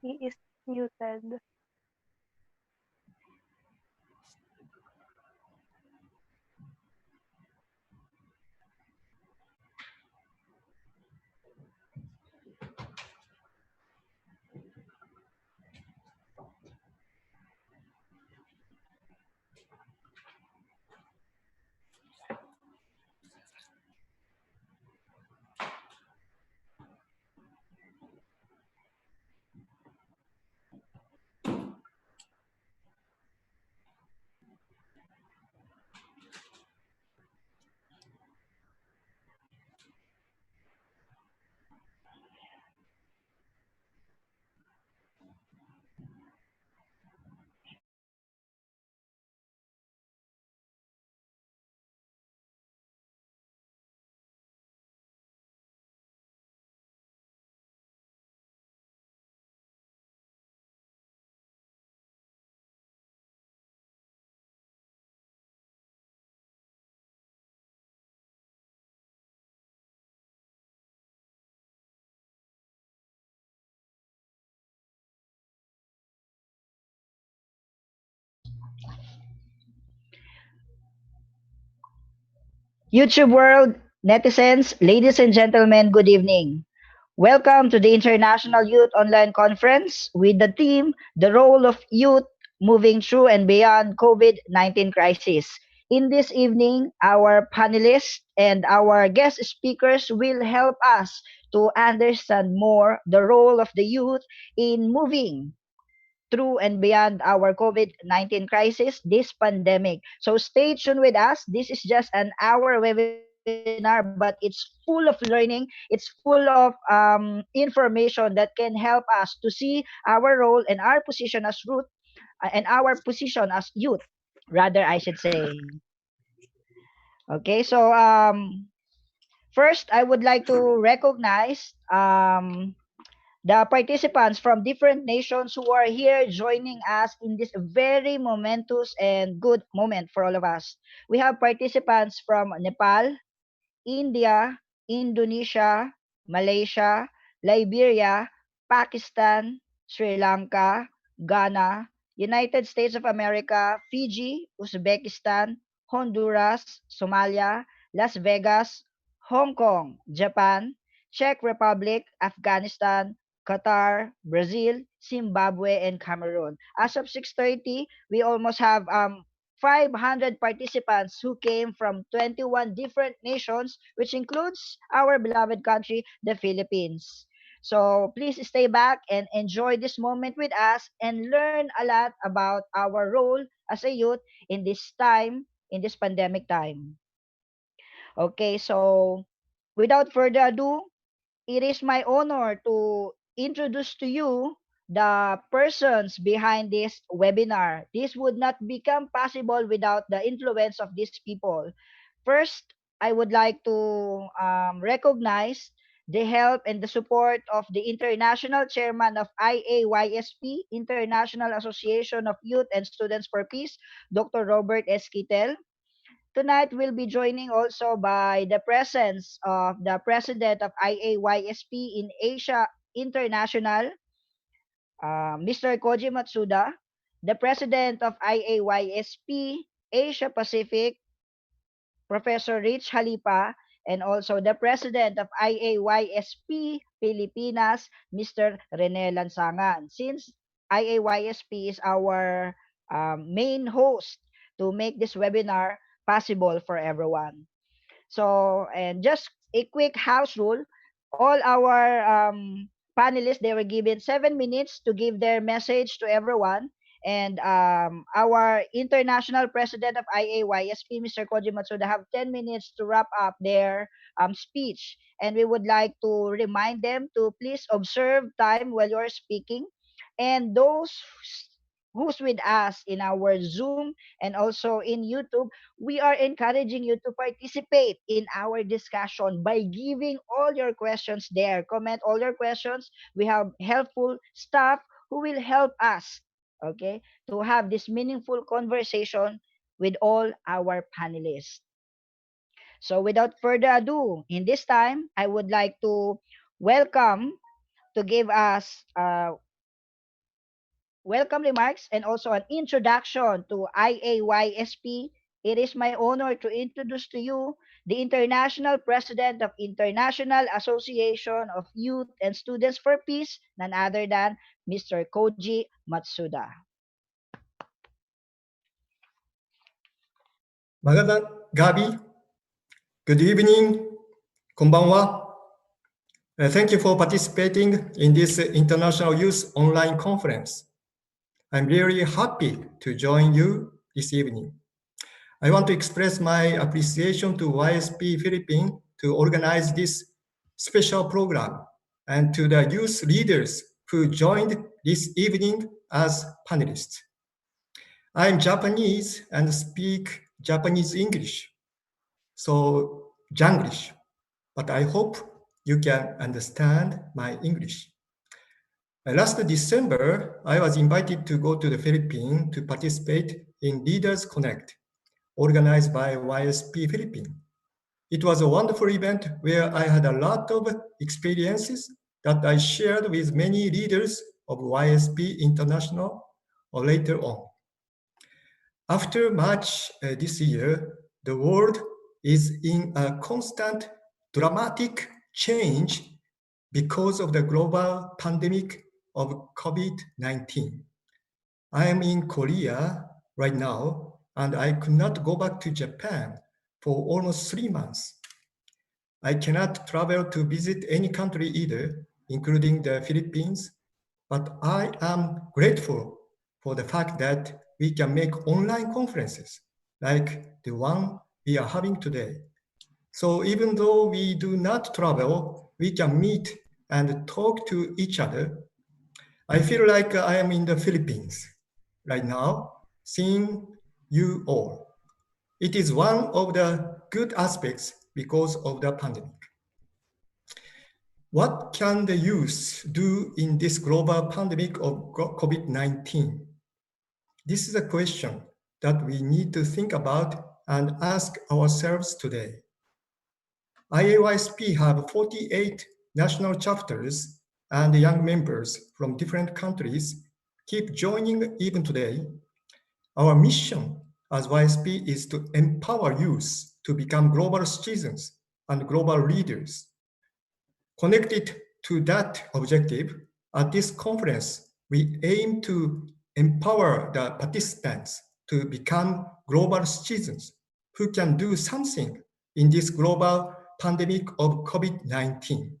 He is muted. YouTube world, netizens, ladies and gentlemen, good evening. Welcome to the International Youth Online Conference with the theme, The Role of Youth Moving Through and Beyond COVID-19 Crisis. In this evening, our panelists and our guest speakers will help us to understand more the role of the youth in moving through and beyond our COVID-19 crisis, this pandemic. So stay tuned with us. This is just an hour webinar, but it's full of learning. It's full of information that can help us to see our role and our position as root and our position as youth, rather, I should say. Okay, so first, I would like to recognize the participants from different nations who are here joining us in this very momentous and good moment for all of us. We have participants from Nepal, India, Indonesia, Malaysia, Liberia, Pakistan, Sri Lanka, Ghana, United States of America, Fiji, Uzbekistan, Honduras, Somalia, Las Vegas, Hong Kong, Japan, Czech Republic, Afghanistan, Qatar, Brazil, Zimbabwe, and Cameroon. As of 6:30, we almost have 500 participants who came from 21 different nations, which includes our beloved country, the Philippines. So please stay back and enjoy this moment with us and learn a lot about our role as a youth in this time, in this pandemic time. Okay, so without further ado, it is my honor to introduce to you the persons behind this webinar. This would not become possible without the influence of these people. First, I would like to recognize the help and the support of the International Chairman of IAYSP, International Association of Youth and Students for Peace, Dr. Robert Esquitel. Tonight, we'll be joining also by the presence of the president of IAYSP in Asia International, Mr. Koji Matsuda, the president of IAYSP Asia Pacific, Professor Rich Halipa, and also the president of IAYSP Pilipinas, Mr. Rene Lansangan. Since IAYSP is our main host to make this webinar possible for everyone. So, and just a quick house rule, all our panelists, they were given 7 minutes to give their message to everyone. And our international president of IAYSP, Mr. Koji Matsuda, have 10 minutes to wrap up their speech. And we would like to remind them to please observe time while you're speaking. And those who's with us in our Zoom and also in YouTube, we are encouraging you to participate in our discussion by giving all your questions there. Comment all your questions. We have helpful staff who will help us, okay, to have this meaningful conversation with all our panelists. So without further ado, in this time, I would like to welcome to give us welcome remarks and also an introduction to IAYSP. It is my honor to introduce to you the International President of International Association of Youth and Students for Peace, none other than Mr. Koji Matsuda. Magadan Gabi, good evening, konbanwa. Thank you for participating in this International Youth Online Conference. I'm really happy to join you this evening. I want to express my appreciation to YSP Philippines to organize this special program and to the youth leaders who joined this evening as panelists. I'm Japanese and speak Japanese English, so Janglish, but I hope you can understand my English. Last December, I was invited to go to the Philippines to participate in Leaders Connect, organized by YSP Philippines. It was a wonderful event where I had a lot of experiences that I shared with many leaders of YSP International later on. After March this year, the world is in a constant dramatic change because of the global pandemic of COVID-19. I am in Korea right now, and I could not go back to Japan for almost 3 months. I cannot travel to visit any country either, including the Philippines, but I am grateful for the fact that we can make online conferences like the one we are having today. So even though we do not travel, we can meet and talk to each other. I feel like I am in the Philippines right now, seeing you all. It is one of the good aspects because of the pandemic. What can the youth do in this global pandemic of COVID-19? This is a question that we need to think about and ask ourselves today. IAYSP have 48 national chapters, and young members from different countries keep joining even today. Our mission as YSP is to empower youth to become global citizens and global leaders. Connected to that objective, at this conference, we aim to empower the participants to become global citizens who can do something in this global pandemic of COVID-19.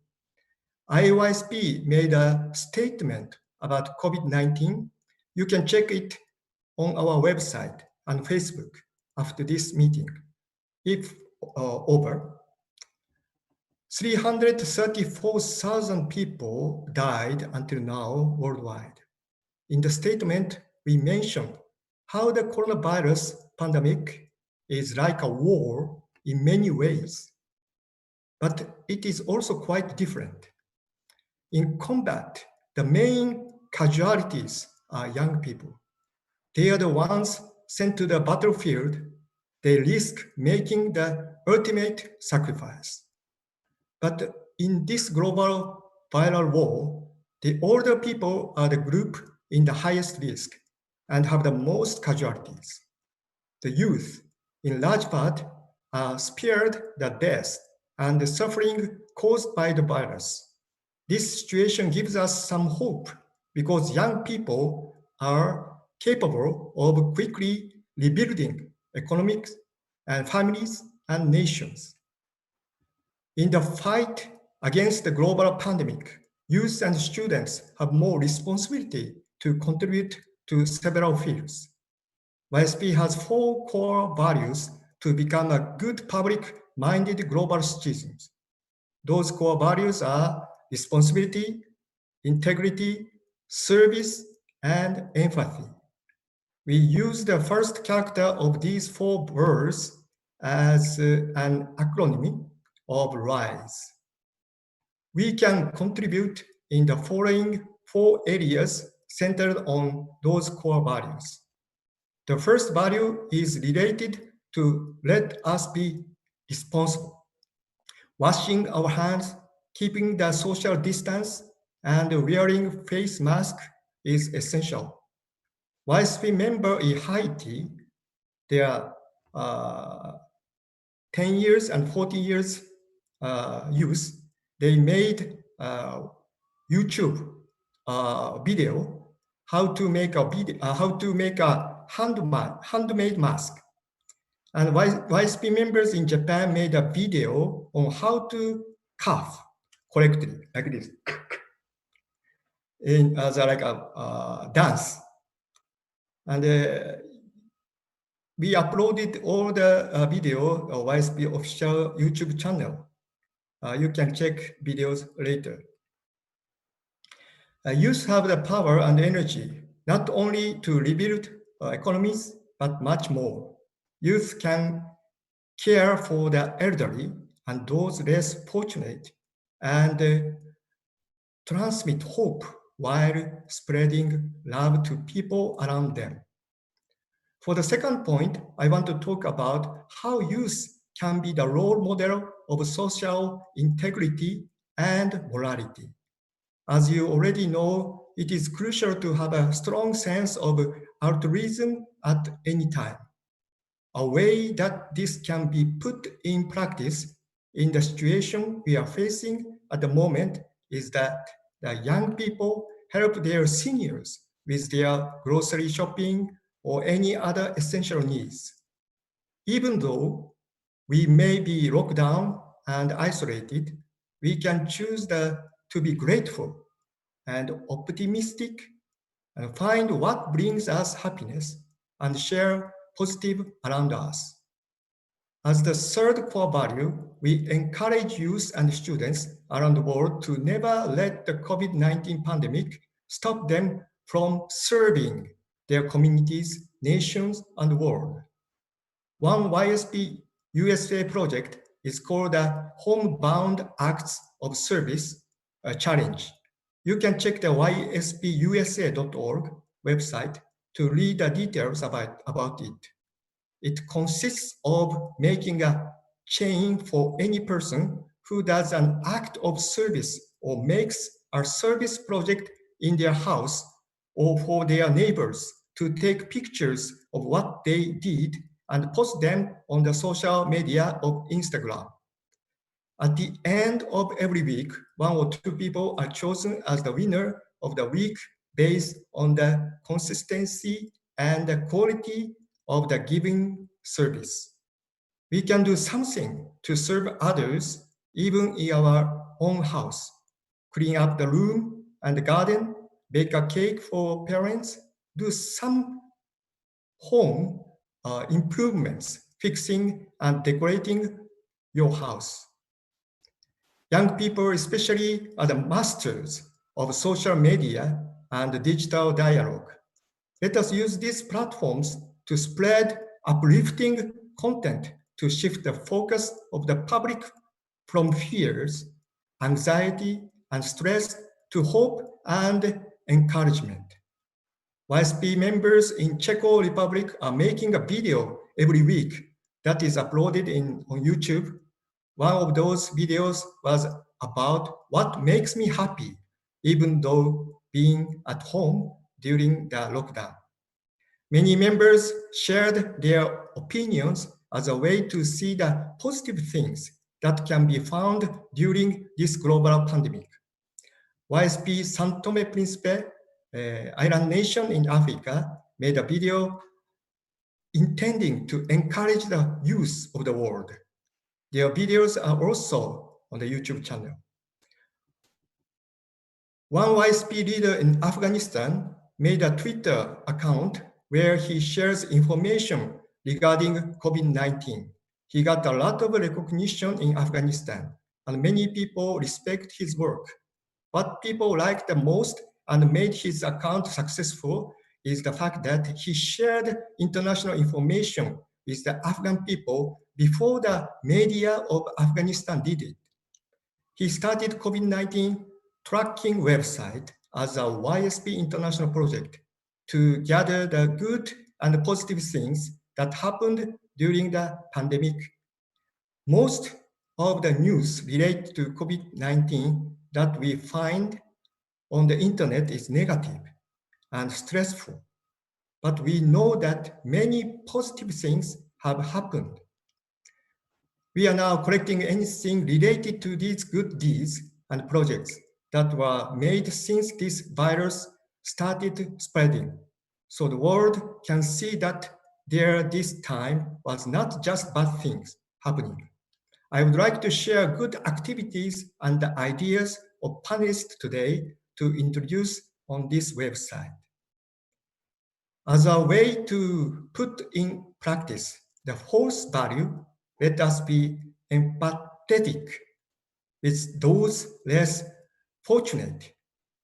IAYSP made a statement about COVID-19. You can check it on our website and Facebook after this meeting. If over, 334,000 people died until now worldwide. In the statement, we mentioned how the coronavirus pandemic is like a war in many ways, but it is also quite different. In combat, the main casualties are young people. They are the ones sent to the battlefield. They risk making the ultimate sacrifice. But in this global viral war, the older people are the group in the highest risk and have the most casualties. The youth, in large part, are spared the death and the suffering caused by the virus. This situation gives us some hope because young people are capable of quickly rebuilding economics and families and nations. In the fight against the global pandemic, youth and students have more responsibility to contribute to several fields. YSP has 4 core values to become a good public-minded global citizens. Those core values are responsibility, integrity, service, and empathy. We use the first character of these 4 words as an acronym of RISE. We can contribute in the following 4 areas centered on those core values. The first value is related to let us be responsible. Washing our hands, keeping the social distance, and wearing face mask is essential. YSP member in Haiti, they are 10 years and 14 years youth, they made YouTube video how to make a handmade mask. And YSP members in Japan made a video on how to cough correctly, like this, in as like a dance. And we uploaded all the video on YSP official YouTube channel. You can check videos later. Youth have the power and energy, not only to rebuild economies, but much more. Youth can care for the elderly and those less fortunate, and transmit hope while spreading love to people around them. For the second point, I want to talk about how youth can be the role model of social integrity and morality. As you already know, it is crucial to have a strong sense of altruism at any time. A way that this can be put in practice in the situation we are facing at the moment is that the young people help their seniors with their grocery shopping or any other essential needs. Even though we may be locked down and isolated, we can choose to be grateful and optimistic and find what brings us happiness and share positive around us. As the third core value, we encourage youth and students around the world to never let the COVID-19 pandemic stop them from serving their communities, nations, and the world. One YSP USA project is called the Homebound Acts of Service Challenge. You can check the yspUSA.org website to read the details about it. It consists of making a chain for any person who does an act of service or makes a service project in their house or for their neighbors to take pictures of what they did and post them on the social media of Instagram. At the end of every week, 1 or 2 people are chosen as the winner of the week based on the consistency and the quality of the giving service. We can do something to serve others even in our own house. Clean up the room and the garden, bake a cake for parents, do some home improvements, fixing and decorating your house. Young people especially are the masters of social media and digital dialogue. Let us use these platforms to spread uplifting content to shift the focus of the public from fears, anxiety, and stress to hope and encouragement. YSP members in Czech Republic are making a video every week that is uploaded on YouTube. One of those videos was about what makes me happy, even though being at home during the lockdown. Many members shared their opinions as a way to see the positive things that can be found during this global pandemic. YSP San Tome Principe, island nation in Africa, made a video intending to encourage the youth of the world. Their videos are also on the YouTube channel. One YSP leader in Afghanistan made a Twitter account where he shares information regarding COVID-19. He got a lot of recognition in Afghanistan, and many people respect his work. What people liked the most and made his account successful is the fact that he shared international information with the Afghan people before the media of Afghanistan did it. He started COVID-19 tracking website as a YSP international project to gather the good and positive things that happened during the pandemic. Most of the news related to COVID-19 that we find on the internet is negative and stressful, but we know that many positive things have happened. We are now collecting anything related to these good deeds and projects that were made since this virus started spreading. So the world can see that there this time was not just bad things happening. I would like to share good activities and the ideas of panelists today to introduce on this website. As a way to put in practice the fourth value, let us be empathetic with those less fortunate,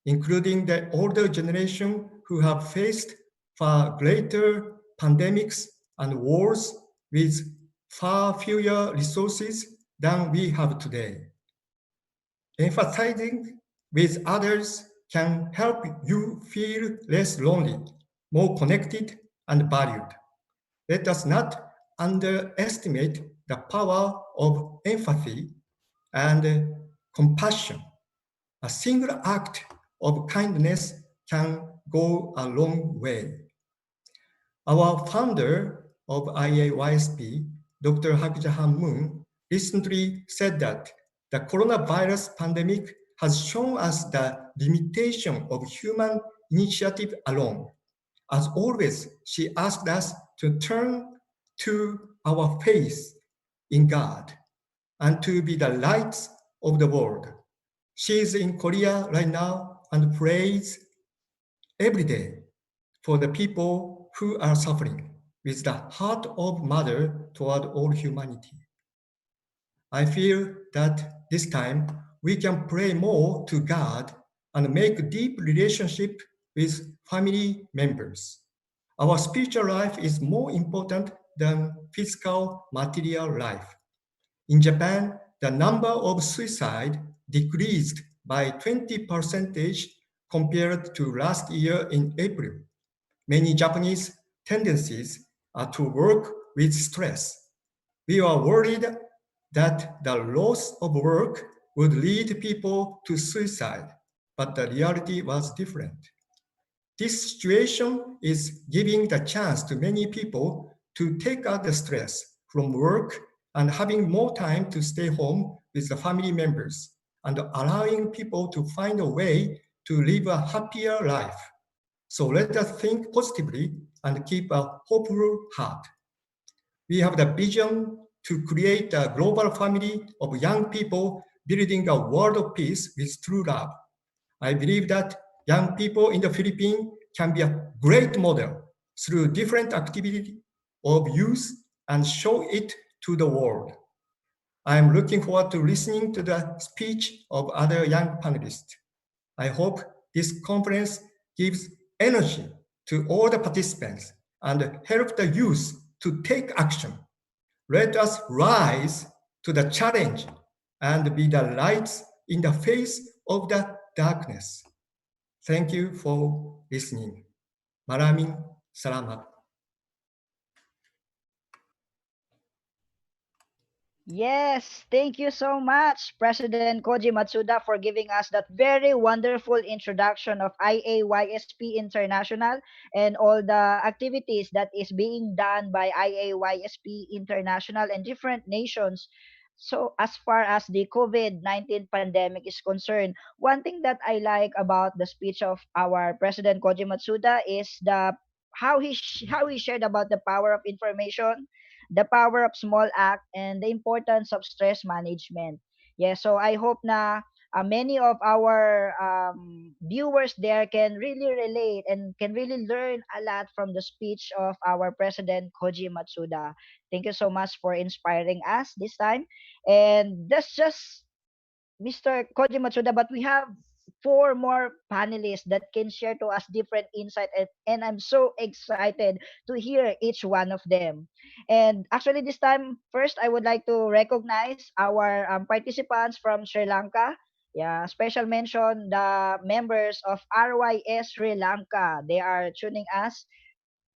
including the older generation who have faced far greater pandemics and wars with far fewer resources than we have today. Empathizing with others can help you feel less lonely, more connected, and valued. Let us not underestimate the power of empathy and compassion. A single act of kindness can go a long way. Our founder of IAYSP, Dr. Hakjahan Moon, recently said that the coronavirus pandemic has shown us the limitation of human initiative alone. As always, she asked us to turn to our faith in God and to be the lights of the world. She is in Korea right now and prays every day for the people who are suffering with the heart of mother toward all humanity. I feel that this time we can pray more to God and make deep relationship with family members. Our spiritual life is more important than physical material life. In Japan, the number of suicide decreased by 20% compared to last year in April. Many Japanese tendencies are to work with stress. We are worried that the loss of work would lead people to suicide, but the reality was different. This situation is giving the chance to many people to take out the stress from work and having more time to stay home with the family members and allowing people to find a way to live a happier life. So let us think positively and keep a hopeful heart. We have the vision to create a global family of young people building a world of peace with true love. I believe that young people in the Philippines can be a great model through different activity of youth and show it to the world. I am looking forward to listening to the speech of other young panelists. I hope this conference gives energy to all the participants and help the youth to take action. Let us rise to the challenge and be the lights in the face of the darkness. Thank you for listening. Maraming salamat. Yes, thank you so much, President Koji Matsuda, for giving us that very wonderful introduction of IAYSP International and all the activities that is being done by IAYSP International and different nations. So, as far as the COVID-19 pandemic is concerned, one thing that I like about the speech of our President Koji Matsuda is the how he shared about the power of information, the power of small act, and the importance of stress management. Yeah, so I hope na many of our viewers there can really relate and can really learn a lot from the speech of our President Koji Matsuda. Thank you so much for inspiring us this time. And that's just Mr. Koji Matsuda, but we have four more panelists that can share to us different insight, and I'm so excited to hear each one of them. And actually this time, first I would like to recognize our participants from Sri Lanka. Yeah, special mention the members of RYS Sri Lanka. They are tuning us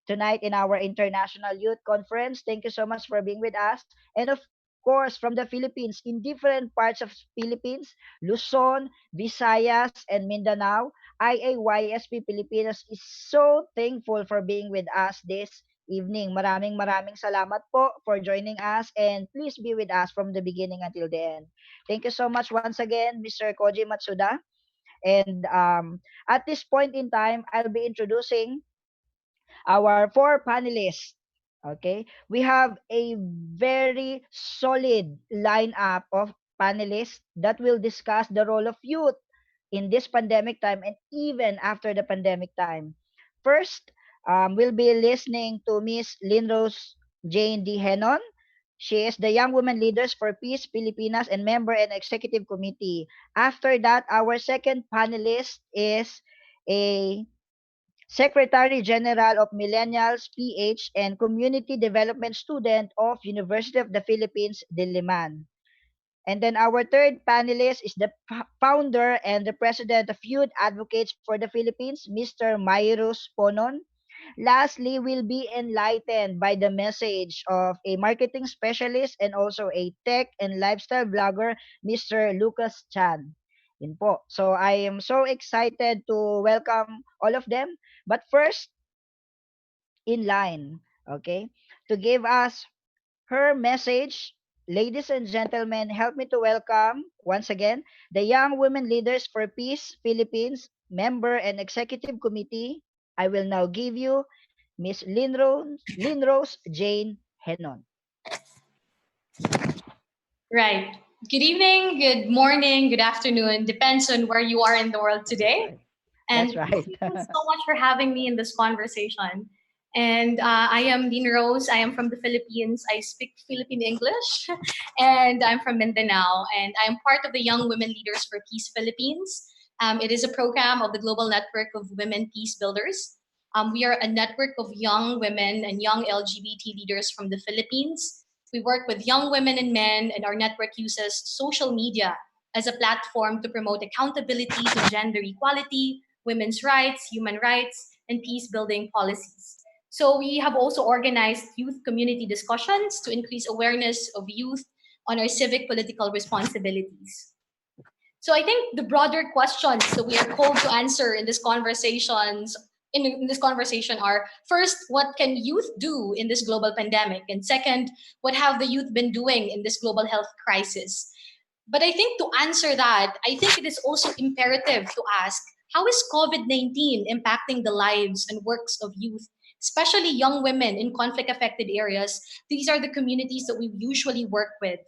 tonight in our International Youth Conference. Thank you so much for being with us. And of course, from the Philippines, in different parts of Philippines, Luzon, Visayas, and Mindanao, IAYSP Pilipinas is so thankful for being with us this evening. Maraming salamat po for joining us, and please be with us from the beginning until the end. Thank you so much once again, Mr. Koji Matsuda. And at this point in time, I'll be introducing our four panelists. Okay, we have a very solid lineup of panelists that will discuss the role of youth in this pandemic time and even after the pandemic time. First, we'll be listening to Miss Linrose Jane D. Henon. She is the Young Women Leaders for Peace Pilipinas and member and executive committee. After that, our second panelist is a Secretary General of Millennials PH and Community Development Student of University of the Philippines, Diliman. And then our third panelist is the founder and the president of Youth Advocates for the Philippines, Mr. Mayrus Ponon. Lastly, we'll be enlightened by the message of a marketing specialist and also a tech and lifestyle blogger, Mr. Lucas Chan. Yun po. So I am so excited to welcome all of them. But first, in line, okay, to give us her message, ladies and gentlemen, help me to welcome once again the Young Women Leaders for Peace Philippines member and executive committee. I will now give you Miss Linrose Jane Henon. Right. Good evening, good morning, good afternoon. Depends on where you are in the world today. And That's right. thank you so much for having me in this conversation. And I am Dean Rose. I am from the Philippines. I speak Philippine English, and I'm from Mindanao. And I am part of the Young Women Leaders for Peace Philippines. It is a program of the Global Network of Women Peace Builders. We are a network of young women and young LGBT leaders from the Philippines. We work with young women and men, and our network uses social media as a platform to promote accountability to gender equality, women's rights, human rights, and peace building policies. So we have also organized youth community discussions to increase awareness of youth on our civic political responsibilities. So I think the broader questions that we are called to answer in this conversation are: first, what can youth do in this global pandemic? And second, what have the youth been doing in this global health crisis? But I think to answer that, I think it is also imperative to ask, how is COVID-19 impacting the lives and works of youth, especially young women in conflict affected areas? These are the communities that we usually work with.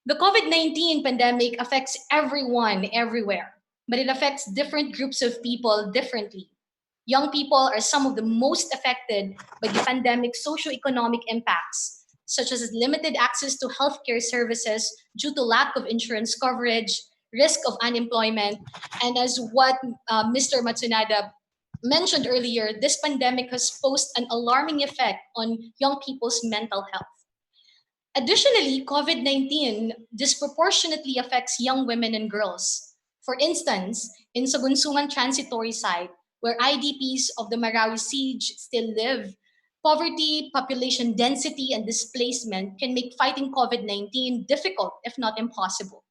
The COVID-19 pandemic affects everyone everywhere, but it affects different groups of people differently. Young people are some of the most affected by the pandemic's socioeconomic impacts, such as limited access to healthcare services due to lack of insurance coverage, risk of unemployment, and as what Mr. Matsunada mentioned earlier, this pandemic has posed an alarming effect on young people's mental health. Additionally, COVID 19 disproportionately affects young women and girls. For instance, in Sagunsungan Transitory Site, where IDPs of the Marawi siege still live, poverty, population density, and displacement can make fighting COVID 19 difficult, if not impossible.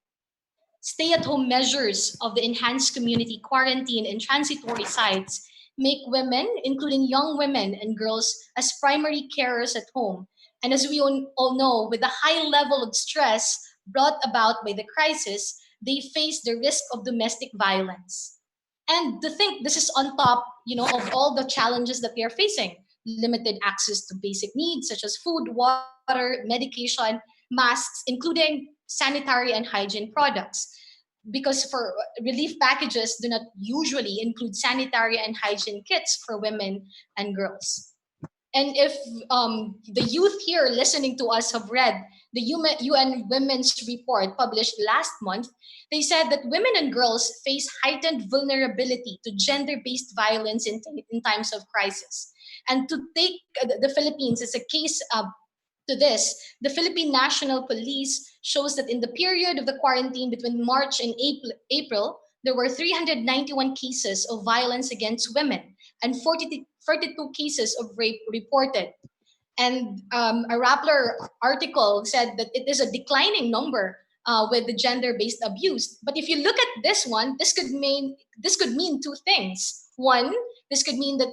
Stay at home measures of the enhanced community quarantine and transitory sites make women, including young women and girls, as primary carers at home. And as we all know, with the high level of stress brought about by the crisis, they face the risk of domestic violence. And to think this is on top, of all the challenges that they are facing: limited access to basic needs such as food, water, medication, masks, including sanitary and hygiene products, because for relief packages do not usually include sanitary and hygiene kits for women and girls. And if the youth here listening to us have read the UN Women's Report published last month, they said that women and girls face heightened vulnerability to gender-based violence in times of crisis. And to take the Philippines as a case to this, the Philippine National Police shows that in the period of the quarantine between March and April, there were 391 cases of violence against women and 42 cases of rape reported. And a Rappler article said that it is a declining number with the gender-based abuse. But if you look at this one, this could mean two things. One, this could mean that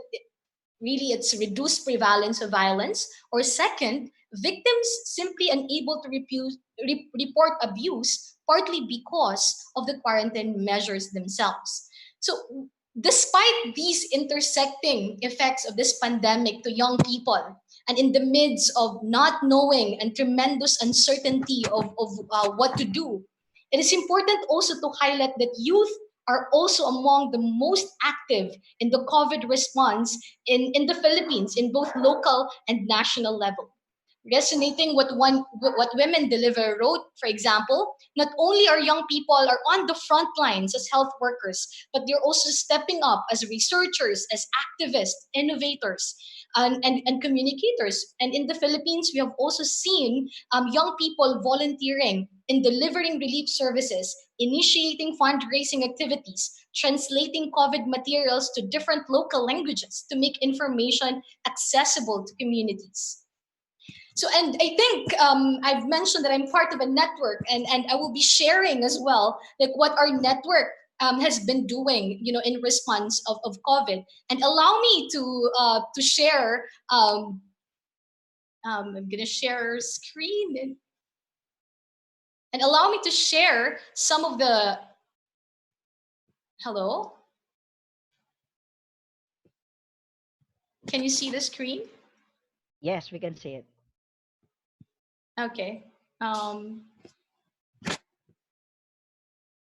really it's reduced prevalence of violence, or second, victims simply unable to report abuse partly because of the quarantine measures themselves. So despite these intersecting effects of this pandemic to young people, and in the midst of not knowing and tremendous uncertainty of what to do, it is important also to highlight that youth are also among the most active in the COVID response in the Philippines, in both local and national level. Resonating what Women Deliver wrote, for example, not only are young people are on the front lines as health workers, but they're also stepping up as researchers, as activists, innovators, and communicators. And in the Philippines, we have also seen young people volunteering in delivering relief services, initiating fundraising activities, translating COVID materials to different local languages to make information accessible to communities. So, and I think I've mentioned that I'm part of a network, and I will be sharing as well, like what our network has been doing, in response of COVID. And allow me to share. I'm gonna share screen and allow me to share some of the. Hello, can you see the screen? Yes, we can see it. Okay.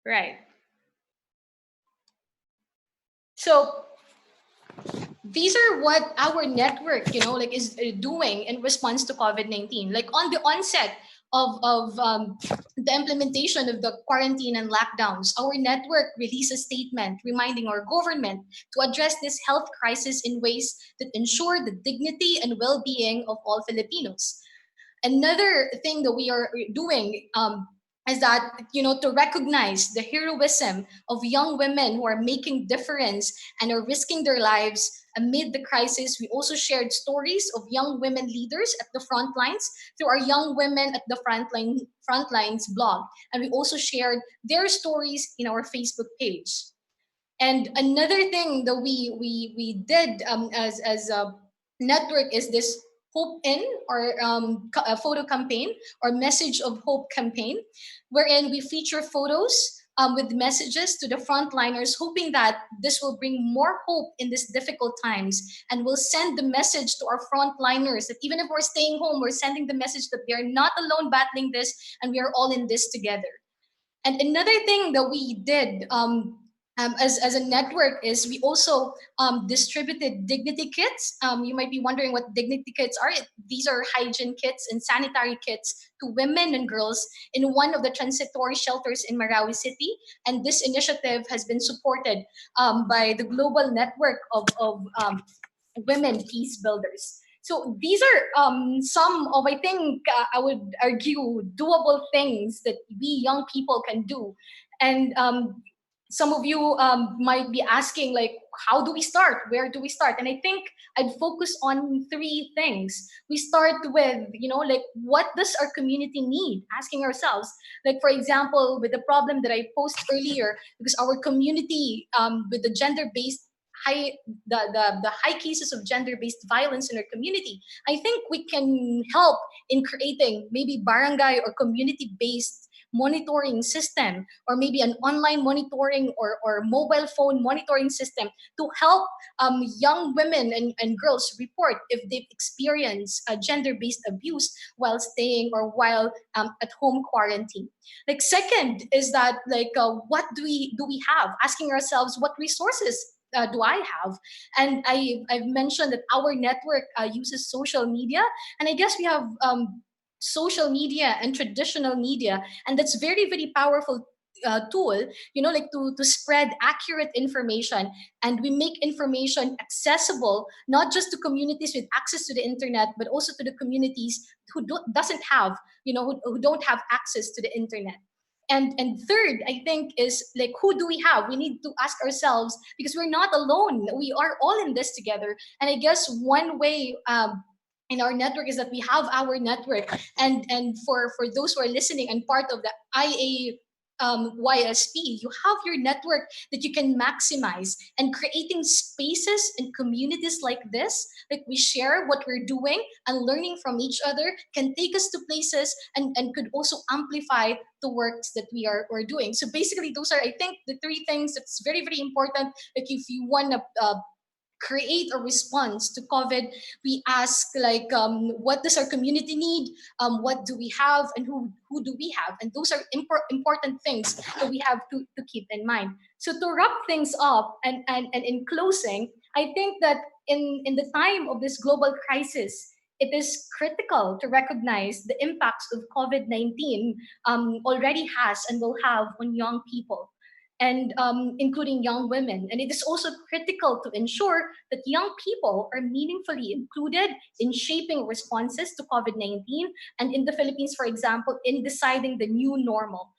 Right. So these are what our network, like is doing in response to COVID-19. Like on the onset of the implementation of the quarantine and lockdowns, our network released a statement reminding our government to address this health crisis in ways that ensure the dignity and well-being of all Filipinos. Another thing that we are doing is that, to recognize the heroism of young women who are making difference and are risking their lives amid the crisis. We also shared stories of young women leaders at the front lines through our Young Women at the Frontlines blog, and we also shared their stories in our Facebook page. And another thing that we did as a network is this Hope In, or a photo campaign, or Message of Hope campaign, wherein we feature photos with messages to the frontliners, hoping that this will bring more hope in these difficult times, and will send the message to our frontliners that even if we're staying home, we're sending the message that they're not alone battling this, and we are all in this together. And another thing that we did as a network is we also distributed dignity kits. You might be wondering what dignity kits are. These are hygiene kits and sanitary kits to women and girls in one of the transitory shelters in Marawi City. And this initiative has been supported by the global network of women peace builders. So these are some of, I think, I would argue, doable things that we young people can do. And some of you might be asking, like, how do we start? Where do we start? And I think I'd focus on three things. We start with, like, what does our community need? Asking ourselves, like, for example, with the problem that I posed earlier, because our community with the gender-based high the high cases of gender-based violence in our community, I think we can help in creating maybe barangay or community-based monitoring system, or maybe an online monitoring or mobile phone monitoring system to help young women and girls report if they've experienced gender-based abuse while staying or while at home quarantine. Like, second is that, like, what do we have? Asking ourselves, what resources do I have? And I've mentioned that our network uses social media, and I guess we have social media and traditional media, and that's very very powerful tool, like to spread accurate information, and we make information accessible not just to communities with access to the internet, but also to the communities who doesn't have, who don't have access to the internet. And third, I think, is like, who do we have? We need to ask ourselves, because we're not alone, we are all in this together. And I guess one way, in our network, is that we have our network. And for those who are listening and part of the YSP, you have your network that you can maximize. And creating spaces and communities like this, like we share what we're doing and learning from each other, can take us to places, and could also amplify the works that we're doing. So basically, those are, I think, the three things that's very, very important. Like, if you want to create a response to COVID, we ask, like, what does our community need? What do we have, and who do we have? And those are important things that we have to keep in mind. So to wrap things up, and in closing, I think that in the time of this global crisis, it is critical to recognize the impacts of COVID-19 already has and will have on young people, and including young women. And it is also critical to ensure that young people are meaningfully included in shaping responses to COVID 19, and in the Philippines, for example, in deciding the new normal.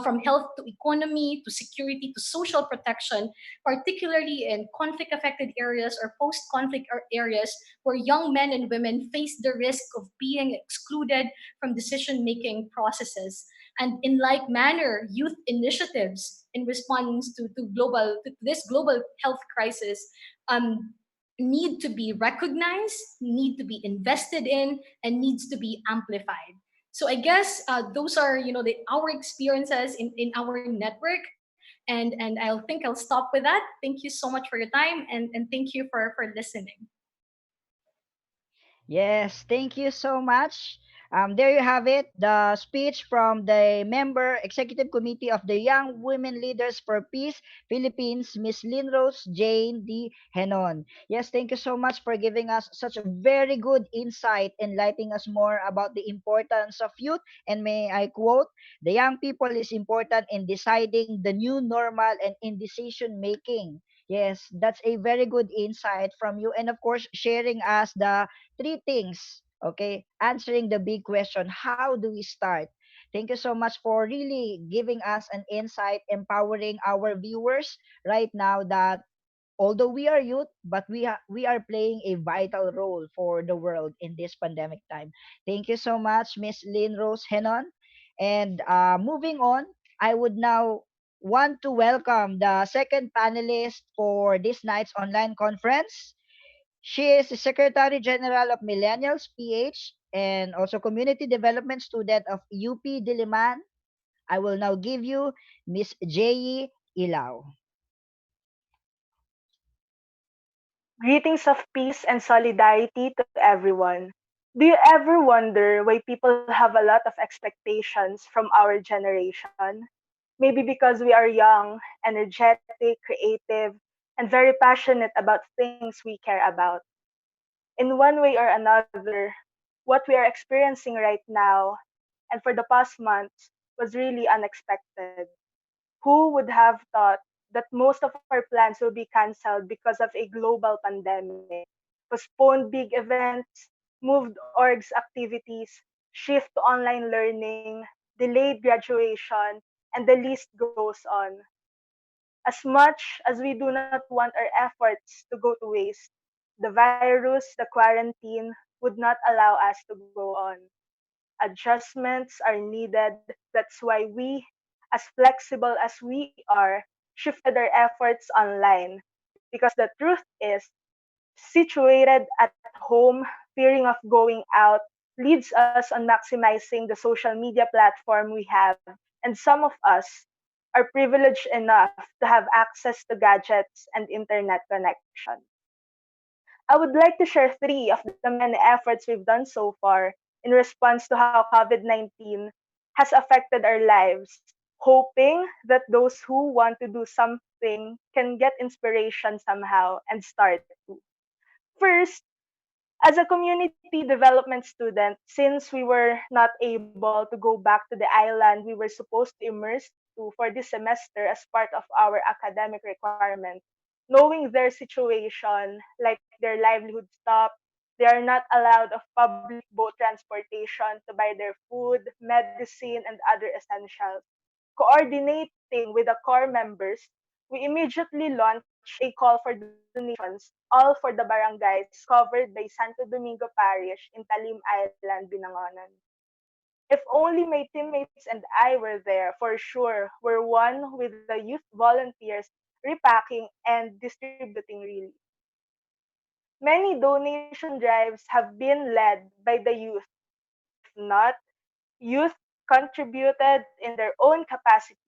From health to economy to security to social protection, particularly in conflict affected areas or post conflict areas where young men and women face the risk of being excluded from decision making processes. And in like manner, youth initiatives in response to this global health crisis um, need to be recognized, need to be invested in, and needs to be amplified. So I guess those are, our experiences in our network, and I'll think I'll stop with that. Thank you so much for your time, and thank you for listening. Yes, thank you so much. There you have it, the speech from the member executive committee of the Young Women Leaders for Peace Philippines, Miss Linrose Jane D. Henon. Yes, thank you so much for giving us such a very good insight, enlightening us more about the importance of youth. And may I quote, the young people is important in deciding the new normal and in decision making. Yes, that's a very good insight from you. And of course, sharing us the three things, okay, answering the big question, how do we start? Thank you so much for really giving us an insight, empowering our viewers right now that although we are youth, but we are playing a vital role for the world in this pandemic time. Thank you so much, Miss Lynn Rose Henon. And moving on, I would now want to welcome the second panelist for this night's online conference. She is the Secretary General of Millennials PH and also Community Development Student of UP Diliman. I will now give you Miss Jay Ilaw. Greetings of peace and solidarity to everyone. Do you ever wonder why people have a lot of expectations from our generation? Maybe because we are young, energetic, creative, and very passionate about things we care about. In one way or another, what we are experiencing right now and for the past months was really unexpected. Who would have thought that most of our plans will be cancelled because of a global pandemic? Postponed big events, moved orgs activities, shift to online learning, delayed graduation, and the list goes on. As much as we do not want our efforts to go to waste, the virus, the quarantine would not allow us to go on. Adjustments are needed. That's why we, as flexible as we are, shifted our efforts online. Because the truth is, situated at home, fearing of going out, leads us on maximizing the social media platform we have. And some of us are privileged enough to have access to gadgets and internet connection. I would like to share three of the many efforts we've done so far in response to how COVID 19 has affected our lives, hoping that those who want to do something can get inspiration somehow and start to. First, As a community development student, since we were not able to go back to the island we were supposed to immerse to for this semester as part of our academic requirement, knowing their situation, like their livelihood stopped, they are not allowed of public boat transportation to buy their food, medicine, and other essentials. Coordinating with the core members, we immediately launched a call for donations, all for the barangays covered by Santo Domingo Parish in Talim Island, Binangonan. If only my teammates and I were there, for sure, we're one with the youth volunteers repacking and distributing relief. Many donation drives have been led by the youth. If not, youth contributed in their own capacities.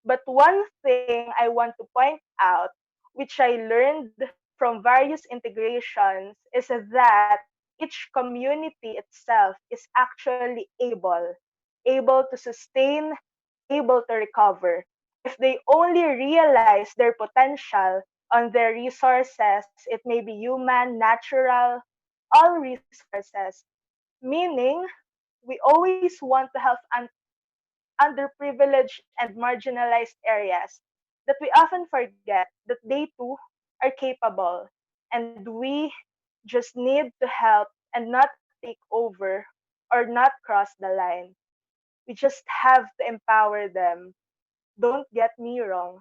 But one thing I want to point out, which I learned from various integrations, is that each community itself is actually able to sustain, able to recover. If they only realize their potential on their resources, it may be human, natural, all resources. Meaning, we always want to help underprivileged and marginalized areas that we often forget that they too are capable, and we just need to help and not take over or not cross the line. We just have to empower them. Don't get me wrong.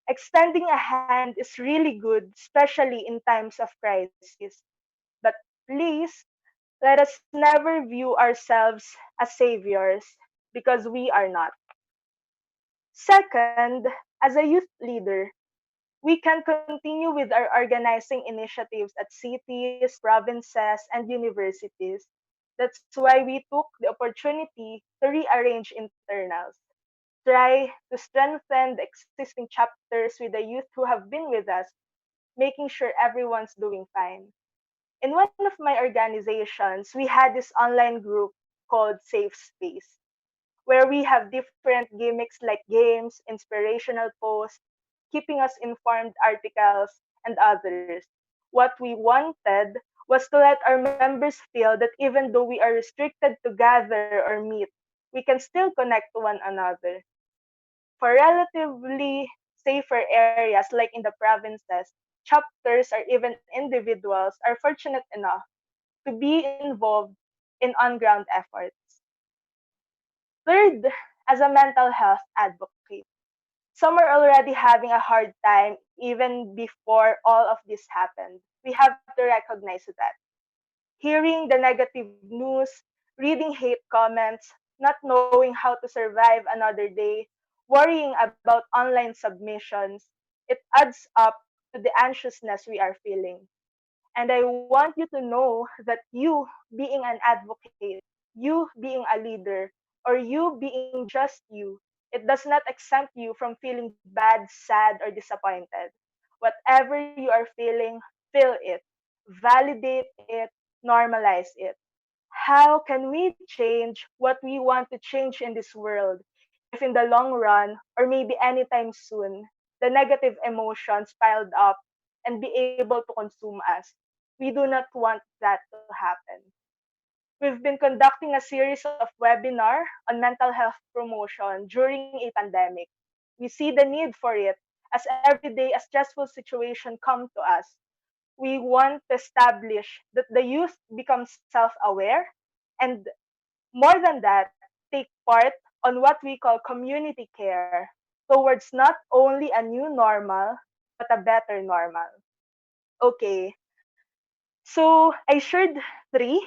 Extending a hand is really good, especially in times of crisis. But please, let us never view ourselves as saviors because we are not. Second, as a youth leader, we can continue with our organizing initiatives at cities, provinces, and universities. That's why we took the opportunity to rearrange internals, try to strengthen the existing chapters with the youth who have been with us, making sure everyone's doing fine. In one of my organizations, we had this online group called Safe Space, where we have different gimmicks like games, inspirational posts, keeping us informed articles, and others. What we wanted was to let our members feel that even though we are restricted to gather or meet, we can still connect to one another. For relatively safer areas like in the provinces, chapters or even individuals are fortunate enough to be involved in on ground efforts. Third, as a mental health advocate, some are already having a hard time even before all of this happened. We have to recognize that. Hearing the negative news, reading hate comments, not knowing how to survive another day, worrying about online submissions, it adds up to the anxiousness we are feeling. And I want you to know that you being an advocate, you being a leader, or you being just you, it does not exempt you from feeling bad, sad, or disappointed. Whatever you are feeling, feel it, validate it, normalize it. How can we change what we want to change in this world if in the long run, or maybe anytime soon, the negative emotions piled up and be able to consume us? We do not want that to happen. We've been conducting a series of webinar on mental health promotion during a pandemic. We see the need for it as every day a stressful situation come to us. We want to establish that the youth becomes self-aware and more than that, take part on what we call community care towards not only a new normal, but a better normal. Okay, so I shared three,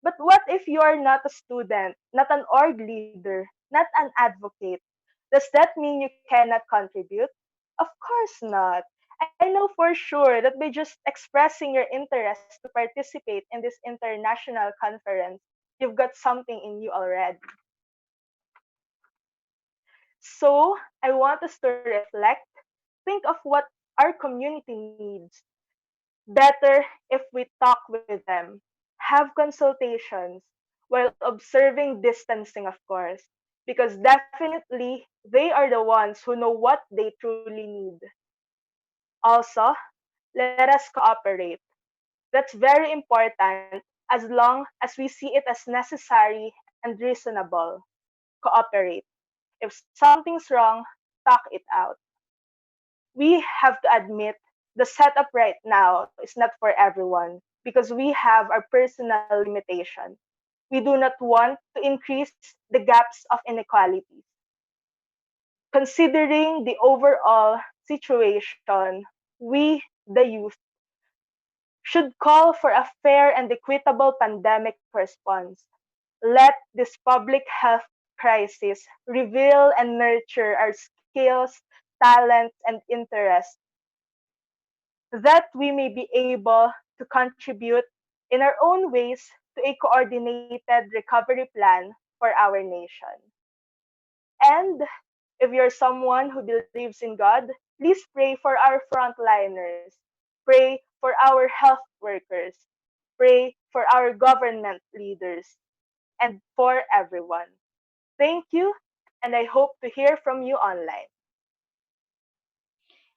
but what if you are not a student, not an org leader, not an advocate? Does that mean you cannot contribute? Of course not. I know for sure that by just expressing your interest to participate in this international conference, you've got something in you already. So I want us to reflect, think of what our community needs. Better if we talk with them, have consultations while observing distancing, of course, because definitely they are the ones who know what they truly need. Also, let us cooperate. That's very important as long as we see it as necessary and reasonable. Cooperate. If something's wrong, talk it out. We have to admit the setup right now is not for everyone because we have our personal limitation. We do not want to increase the gaps of inequalities. Considering the overall situation, we, the youth, should call for a fair and equitable pandemic response. Let this public health crisis reveal and nurture our skills, talents, and interests that we may be able to contribute in our own ways to a coordinated recovery plan for our nation. And if you're someone who believes in God, please pray for our frontliners, pray for our health workers, pray for our government leaders, and for everyone. Thank you, and I hope to hear from you online.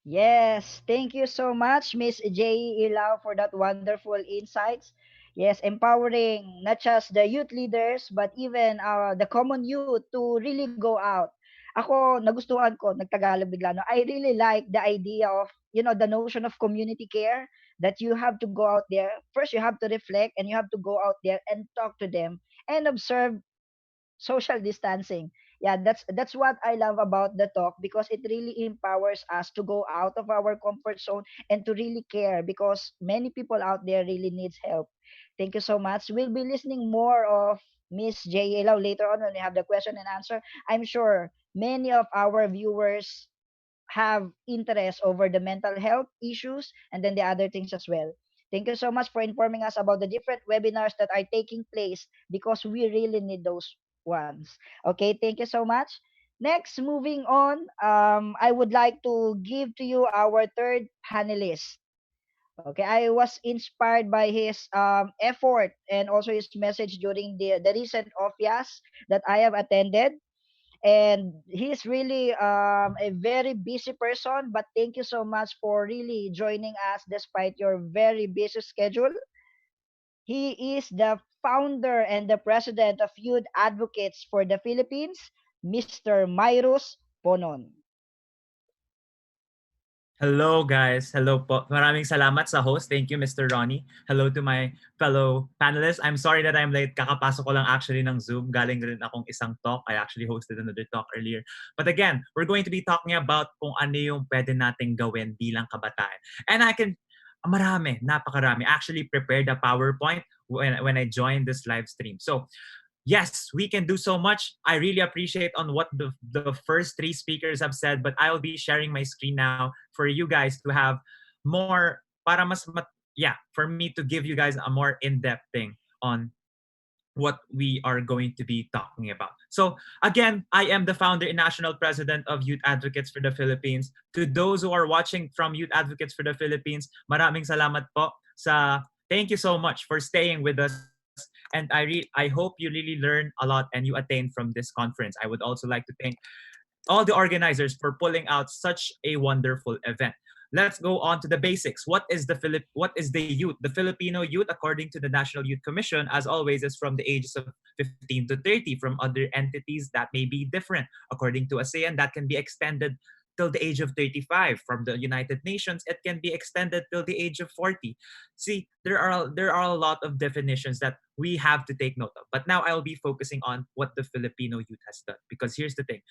Yes, thank you so much, Miss J. Ilaw, for that wonderful insights. Yes, empowering not just the youth leaders, but even the common youth to really go out. Ako, nagustuhan ko, nagtagalog bigla, no? I really like the idea of, the notion of community care, that you have to go out there. First, you have to reflect and you have to go out there and talk to them and observe social distancing. Yeah, that's what I love about the talk, because it really empowers us to go out of our comfort zone and to really care, because many people out there really needs help. Thank you so much. We'll be listening more of Miss J. Elaw later on when we have the question and answer. I'm sure many of our viewers have interest over the mental health issues and then the other things as well. Thank you so much for informing us about the different webinars that are taking place, because we really need those ones. Okay, thank you so much. Next, moving on, I would like to give to you our third panelist. Okay, I was inspired by his effort and also his message during the recent OFIAS that I have attended, and he's really a very busy person, but thank you so much for really joining us despite your very busy schedule. He is the founder and the president of Youth Advocates for the Philippines, Mr. Myros Ponon. Hello guys. Hello po. Maraming salamat sa host. Thank you, Mr. Ronnie. Hello to my fellow panelists. I'm sorry that I'm late. Kakapasok ko lang actually ng Zoom. Galing rin akong isang talk. I actually hosted another talk earlier. But again, we're going to be talking about kung ano yung pwede nating gawin bilang kabataan. And marami, napakarami. I actually prepared a PowerPoint when I joined this live stream. So yes, we can do so much. I really appreciate on what the first three speakers have said, but I'll be sharing my screen now for you guys to have more para yeah, for me to give you guys a more in-depth thing on what we are going to be talking about. So again, I am the founder and national president of Youth Advocates for the Philippines. To those who are watching from Youth Advocates for the Philippines, maraming salamat po sa thank you so much for staying with us. And I hope you really learn a lot and you attain from this conference. I would also like to thank all the organizers for pulling out such a wonderful event. Let's go on to the basics. What is the youth? The Filipino youth, according to the National Youth Commission, as always, is from the ages of 15 to 30. From other entities, that may be different. According to ASEAN, that can be extended till the age of 35. From the United Nations, it can be extended till the age of 40. See, there are a lot of definitions that we have to take note of. But now I'll be focusing on what the Filipino youth has done. Because here's the thing.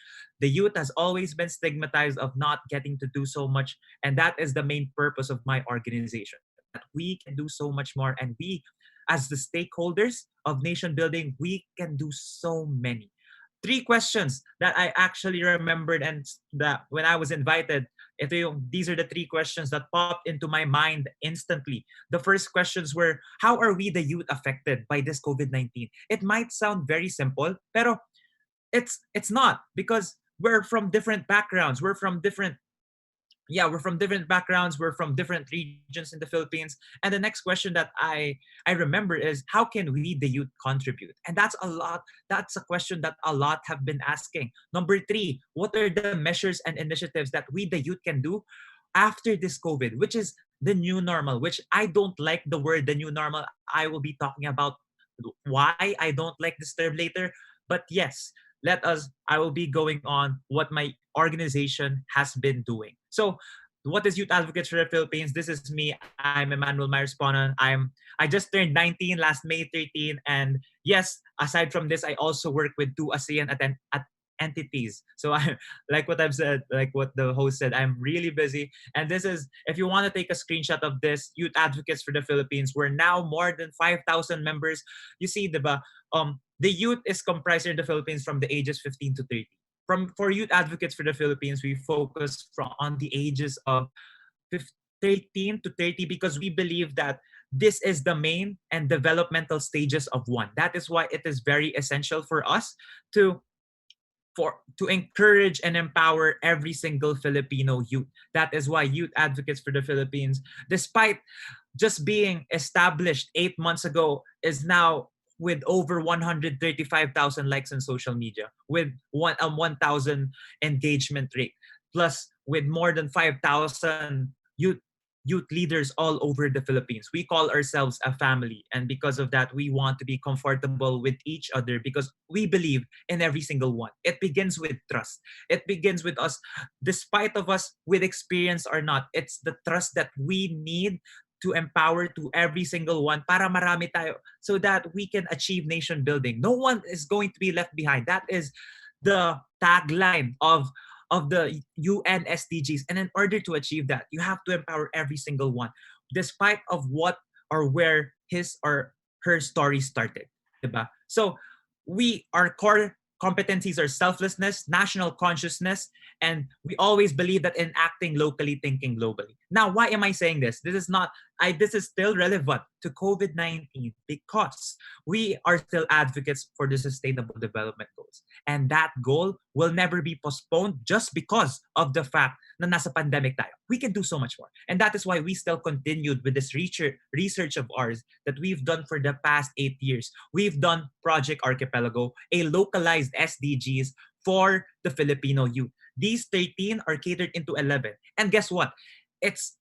The youth has always been stigmatized of not getting to do so much, and that is the main purpose of my organization, that we can do so much more, and we, as the stakeholders of nation building, we can do so many. Three questions that I actually remembered, and that when I was invited, these are the three questions that popped into my mind instantly. The first questions were, how are we the youth affected by this COVID-19? It might sound very simple, pero it's not, because we're from different backgrounds. We're from different backgrounds. We're from different regions in the Philippines. And the next question that I remember is, how can we the youth contribute? And that's a question that a lot have been asking. Number three, what are the measures and initiatives that we the youth can do after this COVID, which is the new normal, which I don't like the word the new normal. I will be talking about why I don't like this term later. But yes, I will be going on what my organization has been doing. So, what is Youth Advocates for the Philippines? This is me. I'm Emmanuel Myers Ponan. I just turned 19 last May 13, and yes, aside from this, I also work with two ASEAN entities. So I like what I've said, like what the host said, I'm really busy. And this is, if you want to take a screenshot of this, Youth Advocates for the Philippines, we're now more than 5,000 members. You see, diba? The youth is comprised in the Philippines from the ages 15 to 30. For Youth Advocates for the Philippines, we focus on the ages of 13 to 30 because we believe that this is the main and developmental stages of one. That is why it is very essential for us to to encourage and empower every single Filipino youth. That is why Youth Advocates for the Philippines, despite just being established 8 months ago, is now with over 135,000 likes on social media, with 1,000 engagement rate, plus with more than 5,000 youth leaders all over the Philippines. We call ourselves a family, and because of that, we want to be comfortable with each other because we believe in every single one. It begins with trust. It begins with us, despite of us with experience or not. It's the trust that we need to empower to every single one para marami tayo so that we can achieve nation building. No one is going to be left behind. That is the tagline of the UN SDGs. And in order to achieve that, you have to empower every single one, despite of what or where his or her story started. Diba? So our core competencies are selflessness, national consciousness, and we always believe that in acting locally, thinking globally. Now, why am I saying this? This is still relevant to COVID-19 because we are still advocates for the Sustainable Development Goals. And that goal will never be postponed just because of the fact na nasa pandemic tayo. We can do so much more. And that is why we still continued with this research of ours that we've done for the past 8 years. We've done Project Archipelago, a localized SDGs for the Filipino youth. These 13 are catered into 11. And guess what? It's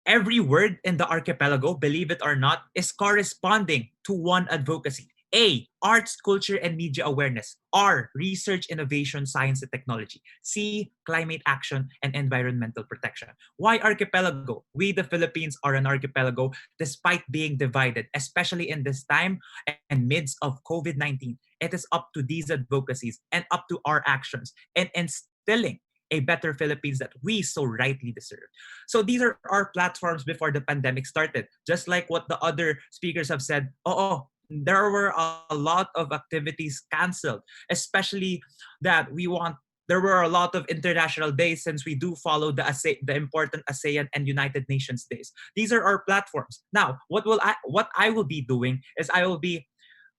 every word in the archipelago, believe it or not, is corresponding to one advocacy. A, arts, culture, and media awareness. R, research, innovation, science, and technology. C, climate action and environmental protection. Why archipelago? We, the Philippines, are an archipelago despite being divided, especially in this time and midst of COVID-19. It is up to these advocacies and up to our actions and instilling a better Philippines that we so rightly deserve. So these are our platforms before the pandemic started. Just like what the other speakers have said, there were a lot of activities canceled, especially that there were a lot of international days since we do follow the important ASEAN and United Nations days. These are our platforms. Now, what I will be doing is I will be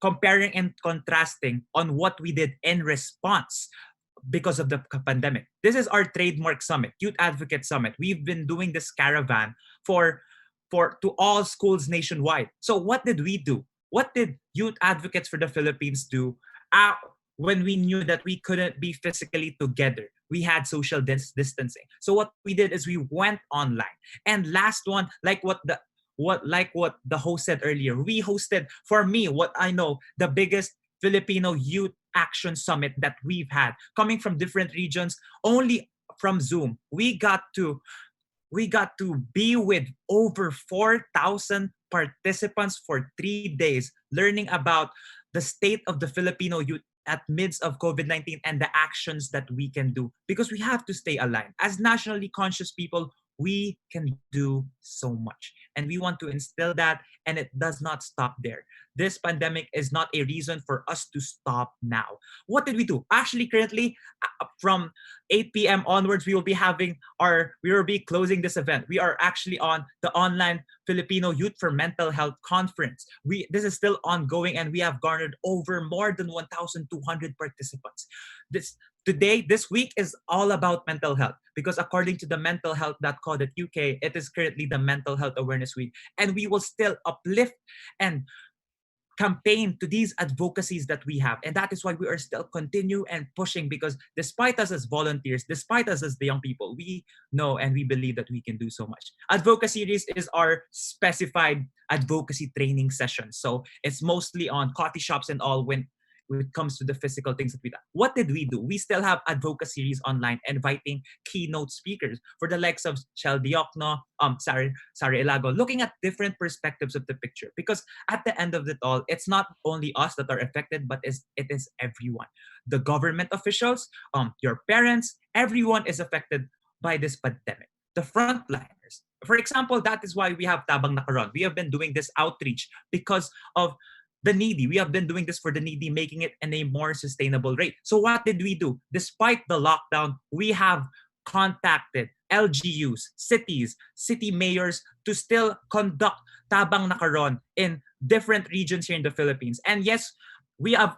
comparing and contrasting on what we did in response because of the pandemic. This is our trademark summit, Youth Advocate Summit. We've been doing this caravan to all schools nationwide. So what did we do? What did Youth Advocates for the Philippines do when we knew that we couldn't be physically together? We had social distancing. So what we did is we went online. And last one, like what the host said earlier, we hosted, for me, what I know, the biggest Filipino Youth Action Summit that we've had, coming from different regions, only from Zoom. We got to be with over 4,000 participants for 3 days, learning about the state of the Filipino youth at midst of COVID-19 and the actions that we can do, because we have to stay aligned. As nationally conscious people, we can do so much. And we want to instill that, and it does not stop there. This pandemic is not a reason for us to stop now. What did we do? Actually, currently, from 8 p.m. onwards, we will be closing this event. We are actually on the online Filipino Youth for Mental Health Conference. This is still ongoing, and we have garnered over more than 1,200 participants. This week is all about mental health, because according to the mentalhealth.co.uk, it is currently the Mental Health Awareness Week, and we will still uplift and campaign to these advocacies that we have. And that is why we are still continue and pushing, because despite us as volunteers, despite us as the young people, we know and we believe that we can do so much. Advocacy series is our specified advocacy training session. So it's mostly on coffee shops and all when it comes to the physical things that we do. What did we do? We still have advocacy series online, inviting keynote speakers for the likes of Shell Diokno, Sari Elago, looking at different perspectives of the picture. Because at the end of it all, it's not only us that are affected, but it is everyone. The government officials, your parents, everyone is affected by this pandemic. The frontliners. For example, that is why we have Tabang Nakaron. We have been doing this outreach because of the needy. We have been doing this for the needy, making it in a more sustainable rate. So what did we do? Despite the lockdown, we have contacted LGUs, cities, city mayors to still conduct Tabang Nakaron in different regions here in the Philippines. And yes, we have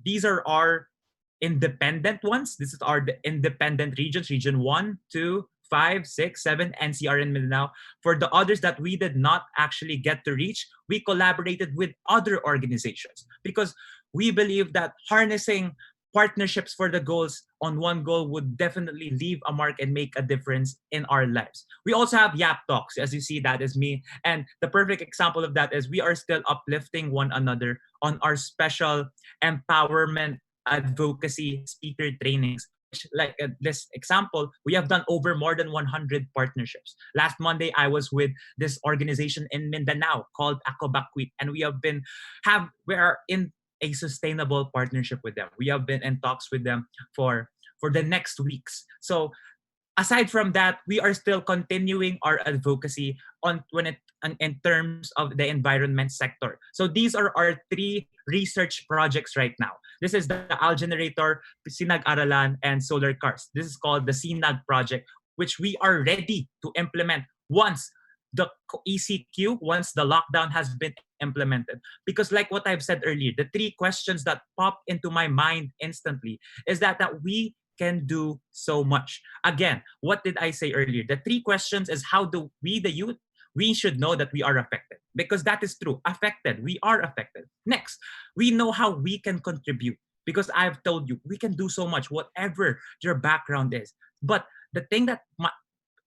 these are our independent ones. This is our independent regions, region 1, 2, 5, 6, 7, NCR and Mindanao. For the others that we did not actually get to reach, we collaborated with other organizations because we believe that harnessing partnerships for the goals on one goal would definitely leave a mark and make a difference in our lives. We also have Yap Talks. As you see, that is me. And the perfect example of that is we are still uplifting one another on our special empowerment advocacy speaker trainings. Like this example, we have done over more than 100 partnerships. Last Monday, I was with this organization in Mindanao called Ako Bakwit, and we are in a sustainable partnership with them. We have been in talks with them for the next weeks. So aside from that, we are still continuing our advocacy in terms of the environment sector. So these are our 3 research projects right now. This is the Al Generator, Sinag-Aralan, and Solar Cars. This is called the CNAG project, which we are ready to implement once the once the lockdown has been implemented. Because like what I've said earlier, the 3 questions that pop into my mind instantly is that we can do so much. Again, what did I say earlier? The 3 questions is how do we, the youth, we should know that we are affected. Because that is true. Affected. We are affected. Next, we know how we can contribute. Because I've told you, we can do so much, whatever your background is. But the thing that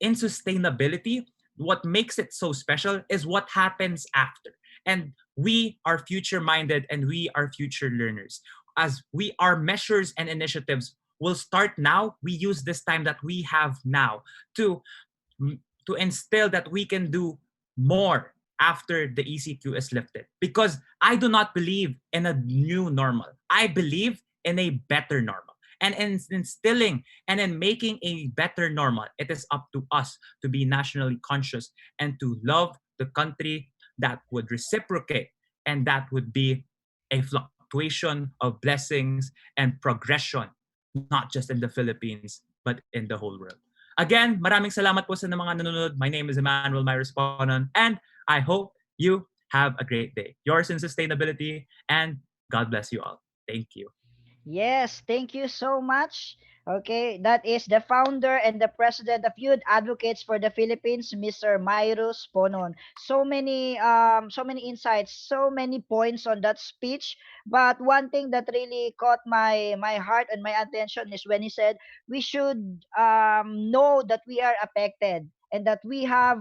in sustainability, what makes it so special is what happens after. And we are future-minded and we are future learners. As our measures and initiatives will start now, we use this time that we have now to instill that we can do more after the ECQ is lifted. Because I do not believe in a new normal. I believe in a better normal. And in instilling and in making a better normal, it is up to us to be nationally conscious and to love the country that would reciprocate, and that would be a fluctuation of blessings and progression, not just in the Philippines, but in the whole world. Again, maraming salamat po sa mga nanonood. My name is Emmanuel, my respondent, and I hope you have a great day. Yours in sustainability, and God bless you all. Thank you. Yes, thank you so much. Okay, that is the founder and the president of Youth Advocates for the Philippines, Mr. Myros Ponon. So many insights, so many points on that speech. But one thing that really caught my heart and my attention is when he said we should know that we are affected and that we have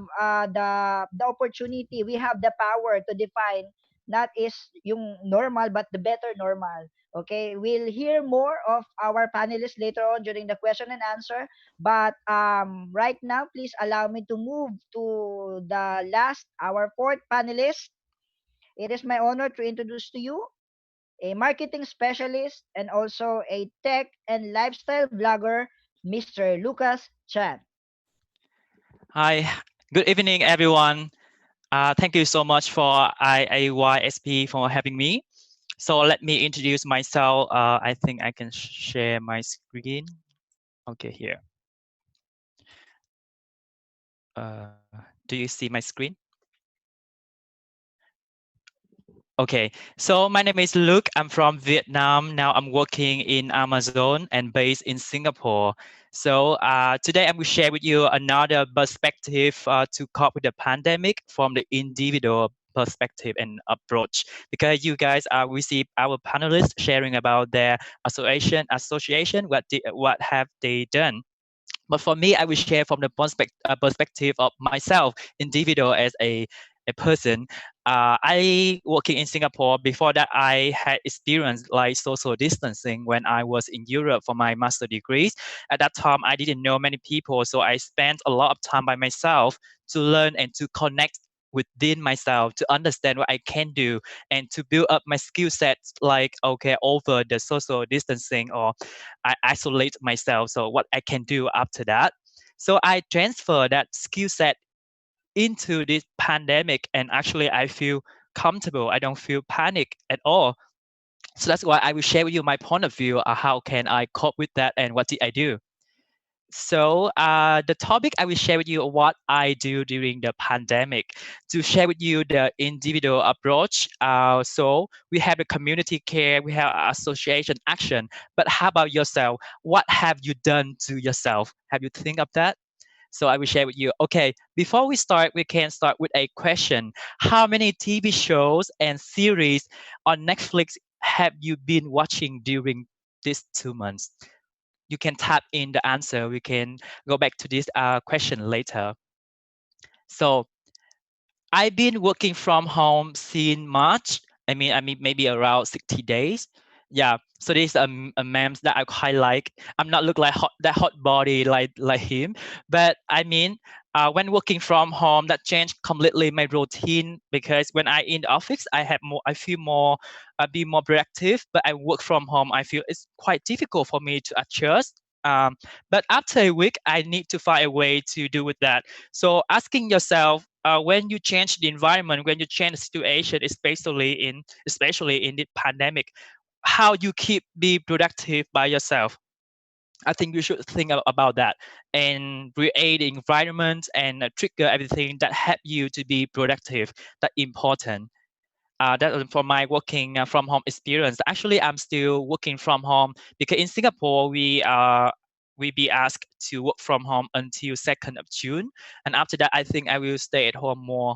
the opportunity, we have the power to define not is yung normal but the better normal. Okay, we'll hear more of our panelists later on during the question and answer. But right now, please allow me to move to the last, our 4th panelist. It is my honor to introduce to you a marketing specialist and also a tech and lifestyle blogger, Mr. Lucas Chan. Hi, good evening, everyone. Thank you so much for IAYSP for having me. So let me introduce myself. I think I can share my screen. Okay, here. Do you see my screen? Okay, so my name is Luke. I'm from Vietnam. Now I'm working in Amazon and based in Singapore. So today I will share with you another perspective to cope with the pandemic from the individual perspective and approach, because you guys we see our panelists sharing about their association, what have they done. But for me, I will share from the perspective of myself, individual as a person. I working in Singapore. Before that, I had experienced like social distancing when I was in Europe for my master degrees. At that time, I didn't know many people, so I spent a lot of time by myself to learn and to connect within myself, to understand what I can do and to build up my skill sets, like okay, over the social distancing, or I isolate myself, so what I can do after that. So I transfer that skill set into this pandemic, and actually I feel comfortable. I don't feel panic at all. So that's why I will share with you my point of view. How can I cope with that, and what did I do? So the topic I will share with you what I do during the pandemic, to share with you the individual approach. So we have the community care, we have association action. But how about yourself? What have you done to yourself? Have you think of that? So I will share with you. Okay, before we start, we can start with a question. How many TV shows and series on Netflix have you been watching during these 2 months? You can tap in the answer. We can go back to this question later. So I've been working from home since March. I mean maybe around 60 days. Yeah. So this a memes that I quite like. I'm not look like that hot body like him, but I mean when working from home, that changed completely my routine, because when I in the office, I feel more, be more productive. But I work from home, I feel it's quite difficult for me to adjust. But after a week, I need to find a way to do with that. So asking yourself, when you change the environment, when you change the situation, especially in the pandemic, how you keep be productive by yourself. I think you should think about that and create the environment and trigger everything that help you to be productive. That important. That is for my working from home experience. Actually, I'm still working from home because in Singapore we be asked to work from home until 2nd of June, and after that, I think I will stay at home more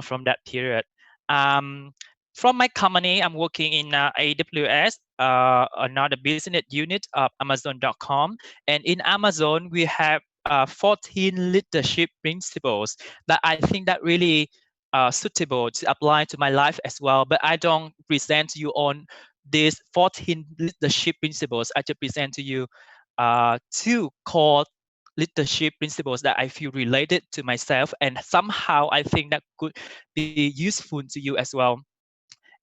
from that period. Um, from my company, I'm working in AWS, another business unit of Amazon.com. And in Amazon, we have 14 leadership principles that I think that really suitable to apply to my life as well. But I don't present to you on these 14 leadership principles. I just present to you two core leadership principles that I feel related to myself, and somehow I think that could be useful to you as well.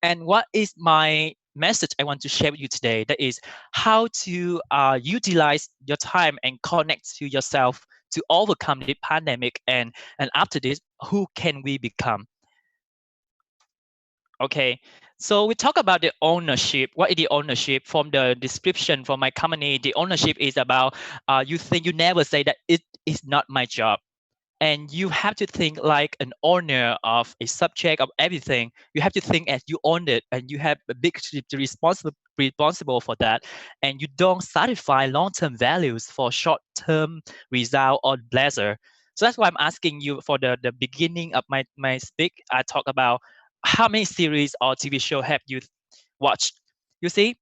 And what is my message I want to share with you today? That is how to utilize your time and connect to yourself to overcome the pandemic, and after this, who can we become? Okay, so we talk about the ownership. What is the ownership? From the description from my company, the ownership is about you think, you never say that it is not my job, and you have to think like an owner of a subject of everything. You have to think as you own it, and you have a big responsible for that, and you don't satisfy long-term values for short-term result or pleasure. So that's why I'm asking you for the beginning of my speak. I talk about how many series or TV show have you watched. You see,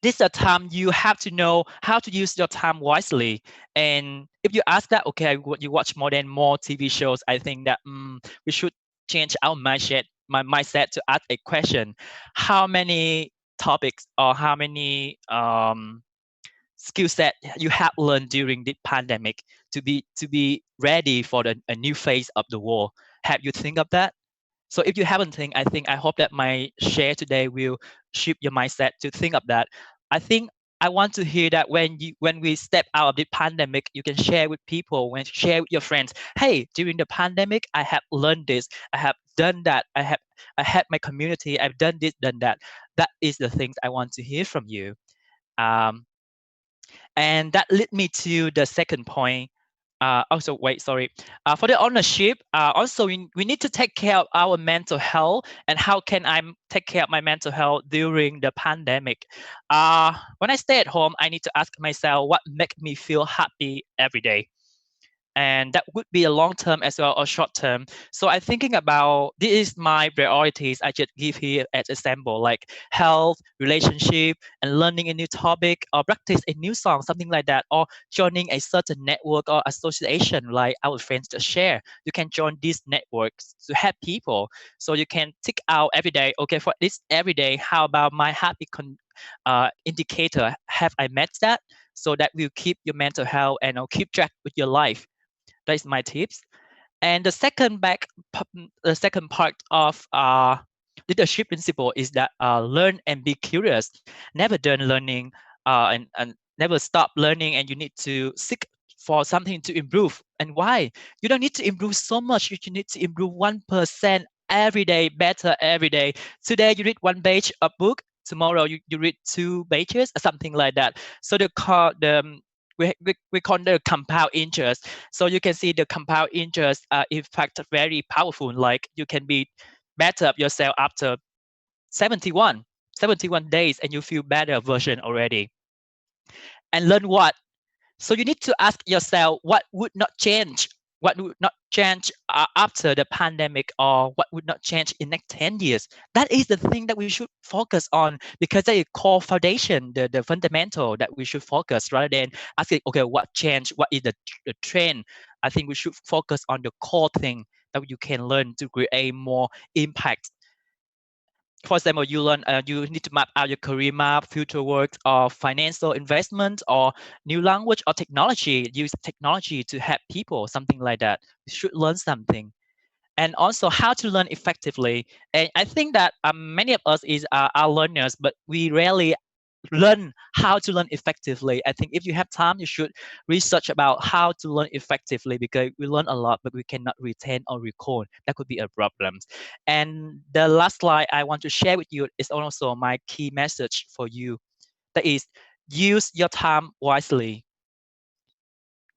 this is a time you have to know how to use your time wisely. And if you ask that, okay, you watch more TV shows, I think that we should change our mindset to ask a question: how many topics or how many skill set you have learned during the pandemic to be ready for a new phase of the world? Have you think of that? So if you haven't I hope that my share today will shift your mindset to think of that. I think I want to hear that when we step out of the pandemic, you can share with people, when share with your friends. Hey, during the pandemic, I have learned this, I have done that, I had my community, I've done this, done that. That is the things I want to hear from you. Um, and that led me to the second point. Also, wait, sorry. For the ownership, also we need to take care of our mental health. And how can I take care of my mental health during the pandemic? When I stay at home, I need to ask myself what makes me feel happy every day. and that would be a long term as well or short term. So I'm thinking about this is my priorities. I just give here as example like health, relationship, and learning a new topic or practice a new song, something like that, or joining a certain network or association like our friends just share. You can join these networks to help people. So you can tick out every day. Okay, for this every day, how about my happy indicator? Have I met that? So that will keep your mental health and keep track with your life. That is my tips. And the second part of leadership principle is that learn and be curious. Never done learning and never stop learning, and you need to seek for something to improve. And why? You don't need to improve so much. You need to improve 1% every day, better every day. Today you read one page of book. Tomorrow you read two pages or something like that. So we call the compound interest. So you can see the compound interest effect very powerful. Like you can be better of yourself after 71, 71 days, and you feel better version already. And learn what? So you need to ask yourself what would not change, what would not change after the pandemic, or what would not change in next 10 years. That is the thing that we should focus on because that is core foundation, the fundamental that we should focus rather than asking, okay, what change, what is the trend. I think we should focus on the core thing that you can learn to create more impact. For example, you need to map out your career map, future work, or financial investment, or new language or technology. Use technology to help people, something like that. You should learn something, and also how to learn effectively. And I think that many of us are learners, but we rarely learn how to learn effectively. I think if you have time, you should research about how to learn effectively because we learn a lot, but we cannot retain or recall. That could be a problem. And the last slide I want to share with you is also my key message for you. That is, use your time wisely.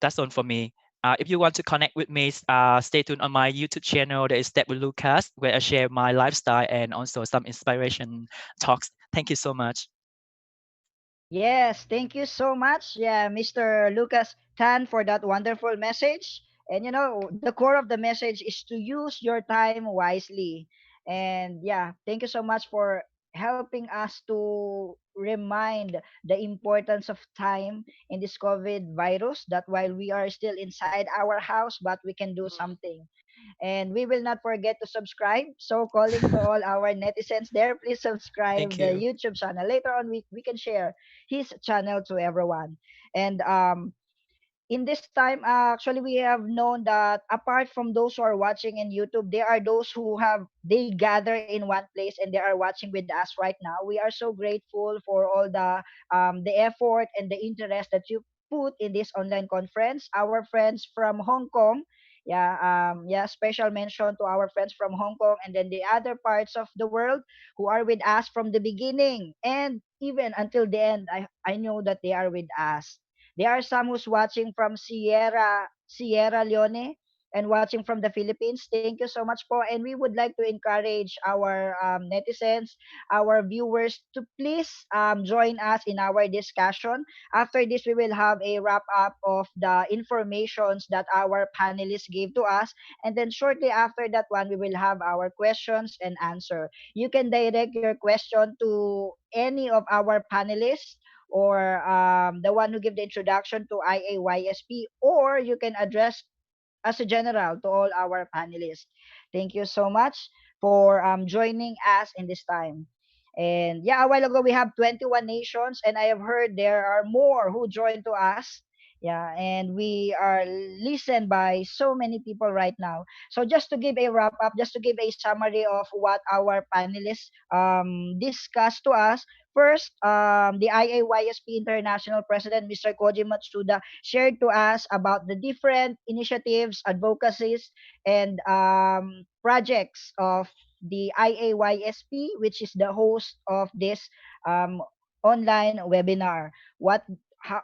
That's all for me. If you want to connect with me, stay tuned on my YouTube channel. That is Step with Lucas, where I share my lifestyle and also some inspiration talks. Thank you so much. Yes, thank you so much, yeah, Mr. Lucas Tan, for that wonderful message. And the core of the message is to use your time wisely. And yeah, thank you so much for helping us to remind the importance of time in this COVID virus, that while we are still inside our house, but we can do something. And we will not forget to subscribe. So calling to all our netizens there, please subscribe Thank the you. YouTube channel. Later on, we can share his channel to everyone. And in this time, actually, we have known that apart from those who are watching in YouTube, there are those who they gather in one place and they are watching with us right now. We are so grateful for all the effort and the interest that you put in this online conference. Our friends from Hong Kong, yeah, special mention to our friends from Hong Kong, and then the other parts of the world who are with us from the beginning and even until the end. I know that they are with us. There are some who's watching from Sierra Leone and watching from the Philippines. Thank you so much po. And we would like to encourage our netizens, our viewers to please join us in our discussion. After this, we will have a wrap up of the informations that our panelists gave to us. And then shortly after that one, we will have our questions and answer. You can direct your question to any of our panelists or the one who give the introduction to IAYSP, or you can address as a general to all our panelists. Thank you so much for joining us in this time. And yeah, a while ago we have 21 nations, and I have heard there are more who joined to us. Yeah, and we are listened by so many people right now. So just to give a wrap up, just to give a summary of what our panelists discussed to us. First, the IAYSP International President, Mr. Koji Matsuda, shared to us about the different initiatives, advocacies, and projects of the IAYSP, which is the host of this um, online webinar.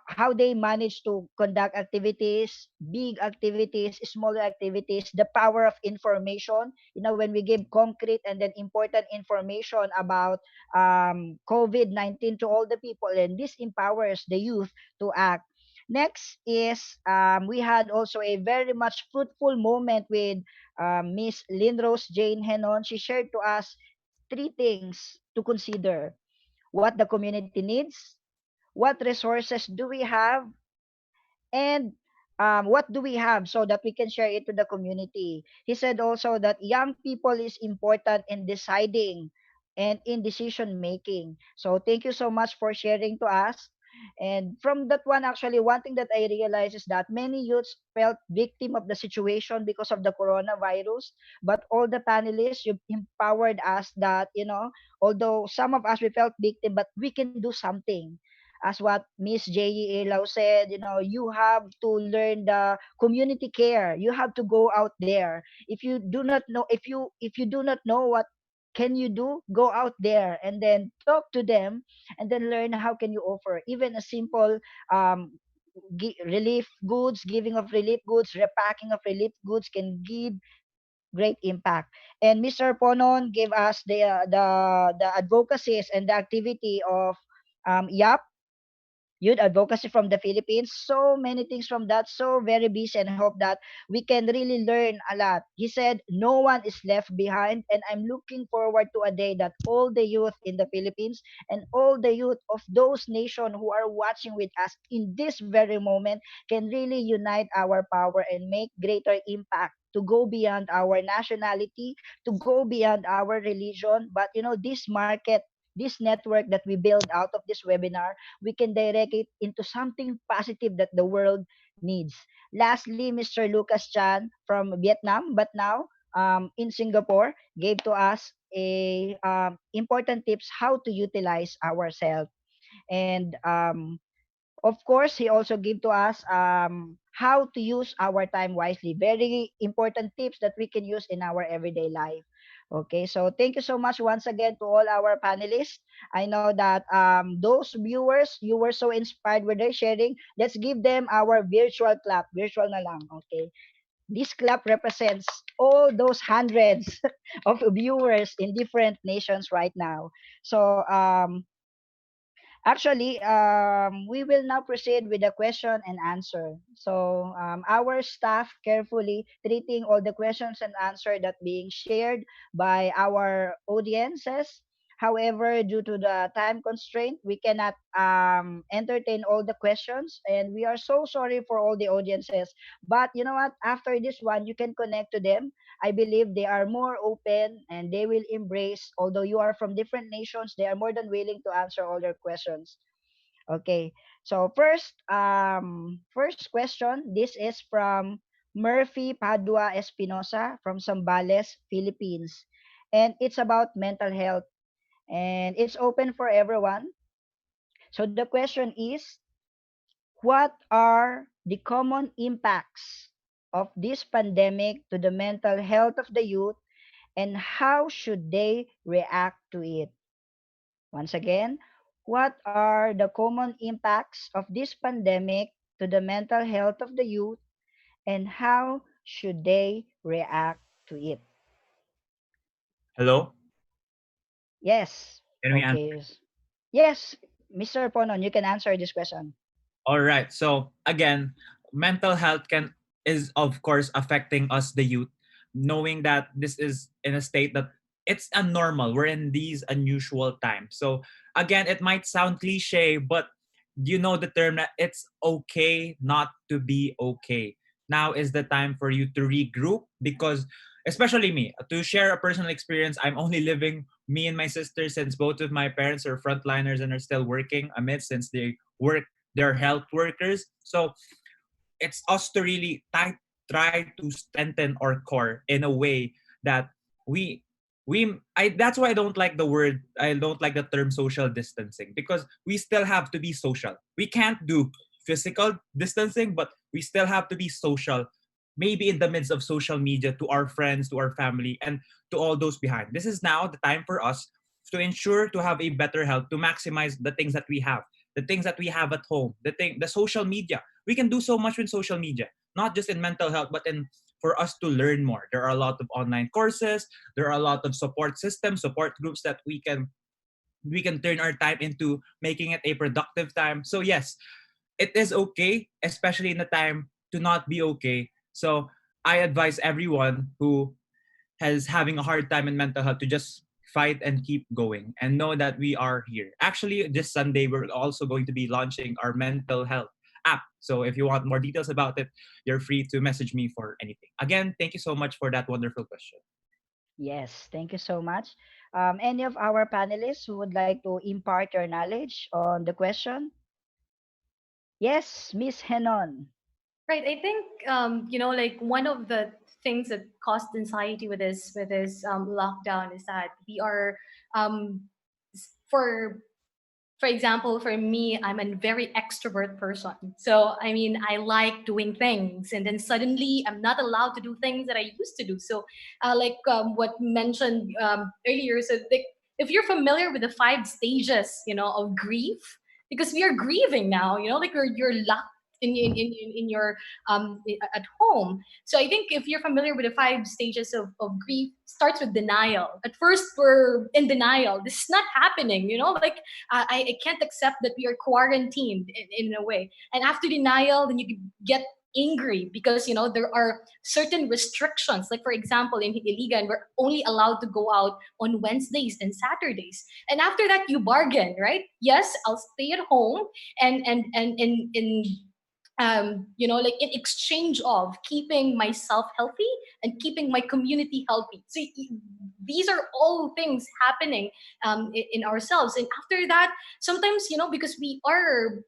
How they manage to conduct activities, big activities, smaller activities, the power of information. When we give concrete and then important information about COVID-19 to all the people, and this empowers the youth to act. Next is we had also a very much fruitful moment with Miss Lynrose Jane Henon. She shared to us three things to consider: what the community needs, what resources do we have, and what do we have so that we can share it to the community. He said also that young people is important in deciding and in decision making. So thank you so much for sharing to us. And from that one, actually, one thing that I realized is that many youths felt victim of the situation because of the coronavirus. But all the panelists, you empowered us that, although some of us we felt victim, but we can do something. As what Miss J.E. Lao said, you have to learn the community care. You have to go out there. If you do not know what can you do, go out there and then talk to them and then learn how can you offer even a simple um relief goods, giving of relief goods, repacking of relief goods can give great impact. And Mr. Ponon gave us the advocacies and the activity of YAP, youth advocacy from the Philippines. So many things from that. So very busy and hope that we can really learn a lot. He said, no one is left behind. And I'm looking forward to a day that all the youth in the Philippines and all the youth of those nations who are watching with us in this very moment can really unite our power and make greater impact to go beyond our nationality, to go beyond our religion. But this market, this network that we build out of this webinar, we can direct it into something positive that the world needs. Lastly, Mr. Lucas Chan from Vietnam, but now in Singapore, gave to us a important tips how to utilize ourselves. And of course, he also gave to us how to use our time wisely. Very important tips that we can use in our everyday life. Okay, so thank you so much once again to all our panelists. I know that those viewers, you were so inspired with their sharing. Let's give them our virtual clap. Virtual na lang, okay? This clap represents all those hundreds of viewers in different nations right now. So actually, we will now proceed with the question and answer. So, our staff carefully treating all the questions and answer that being shared by our audiences. However, due to the time constraint, we cannot entertain all the questions, and we are so sorry for all the audiences. But you know what? After this one, you can connect to them. I believe they are more open and they will embrace, although you are from different nations, they are more than willing to answer all your questions. Okay. So first question, this is from Murphy Padua Espinosa from Zambales, Philippines. And it's about mental health and it's open for everyone. So the question is, what are the common impacts of this pandemic to the mental health of the youth and how should they react to it? Once again, what are the common impacts of this pandemic to the mental health of the youth and how should they react to it? Hello? Yes. Can we answer? Okay. Yes, Mr. Ponon, you can answer this question. All right. So again, mental health can is of course affecting us the youth, knowing that this is in a state that it's abnormal. We're in these unusual times. So again, it might sound cliche, but you know the term that it's okay not to be okay. Now is the time for you to regroup because especially me, to share a personal experience, I'm only living me and my sister since both of my parents are frontliners and are still working amid since they work they're health workers. So it's us to really try to strengthen our core in a way that we that's why I don't like the term social distancing because we still have to be social. We can't do physical distancing, but we still have to be social, maybe in the midst of social media, to our friends, to our family, and to all those behind. This is now the time for us to ensure to have a better health, to maximize the things that we have, the things that we have at home, the social media. We can do so much with social media, not just in mental health, but in for us to learn more. There are a lot of online courses. There are a lot of support systems, support groups that we can turn our time into making it a productive time. So yes, it is okay, especially in the time to not be okay. So I advise everyone who has having a hard time in mental health to just fight and keep going and know that we are here. Actually, this Sunday we're also going to be launching our mental health app. So if you want more details about it, you're free to message me for anything. Again, thank you so much for that wonderful question. Yes, thank you so much. Any of our panelists who would like to impart your knowledge on the question? Yes, Miss Henon. Right. I think like one of the things that caused anxiety with this lockdown is that we are um, for example, for me, I'm a very extrovert person. So, I mean, I like doing things, and then suddenly I'm not allowed to do things that I used to do. So, like what mentioned earlier, so like, if you're familiar with the 5 stages, of grief, because we are grieving now, like you're locked in your at home. So I think if you're familiar with the 5 stages of grief, starts with denial. At first, we're in denial. This is not happening. Like I can't accept that we are quarantined in a way. And after denial, then you get angry because there are certain restrictions. Like for example, in Iligan, we're only allowed to go out on Wednesdays and Saturdays. And after that, you bargain, right? Yes, I'll stay at home and like in exchange of keeping myself healthy and keeping my community healthy. So these are all things happening in ourselves. And after that, sometimes because we are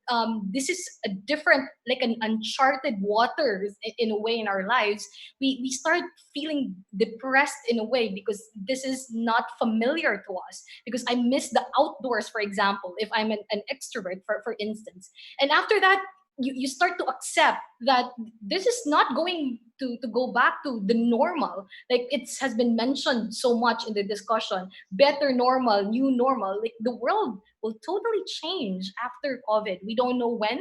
this is a different, like an uncharted waters in a way in our lives. We start feeling depressed in a way because this is not familiar to us, because I miss the outdoors, for example, if I'm an extrovert, for instance. And after that, you start to accept that this is not going to go back to the normal, like it has been mentioned so much in the discussion. Better normal, new normal, like the world will totally change after COVID. We don't know when,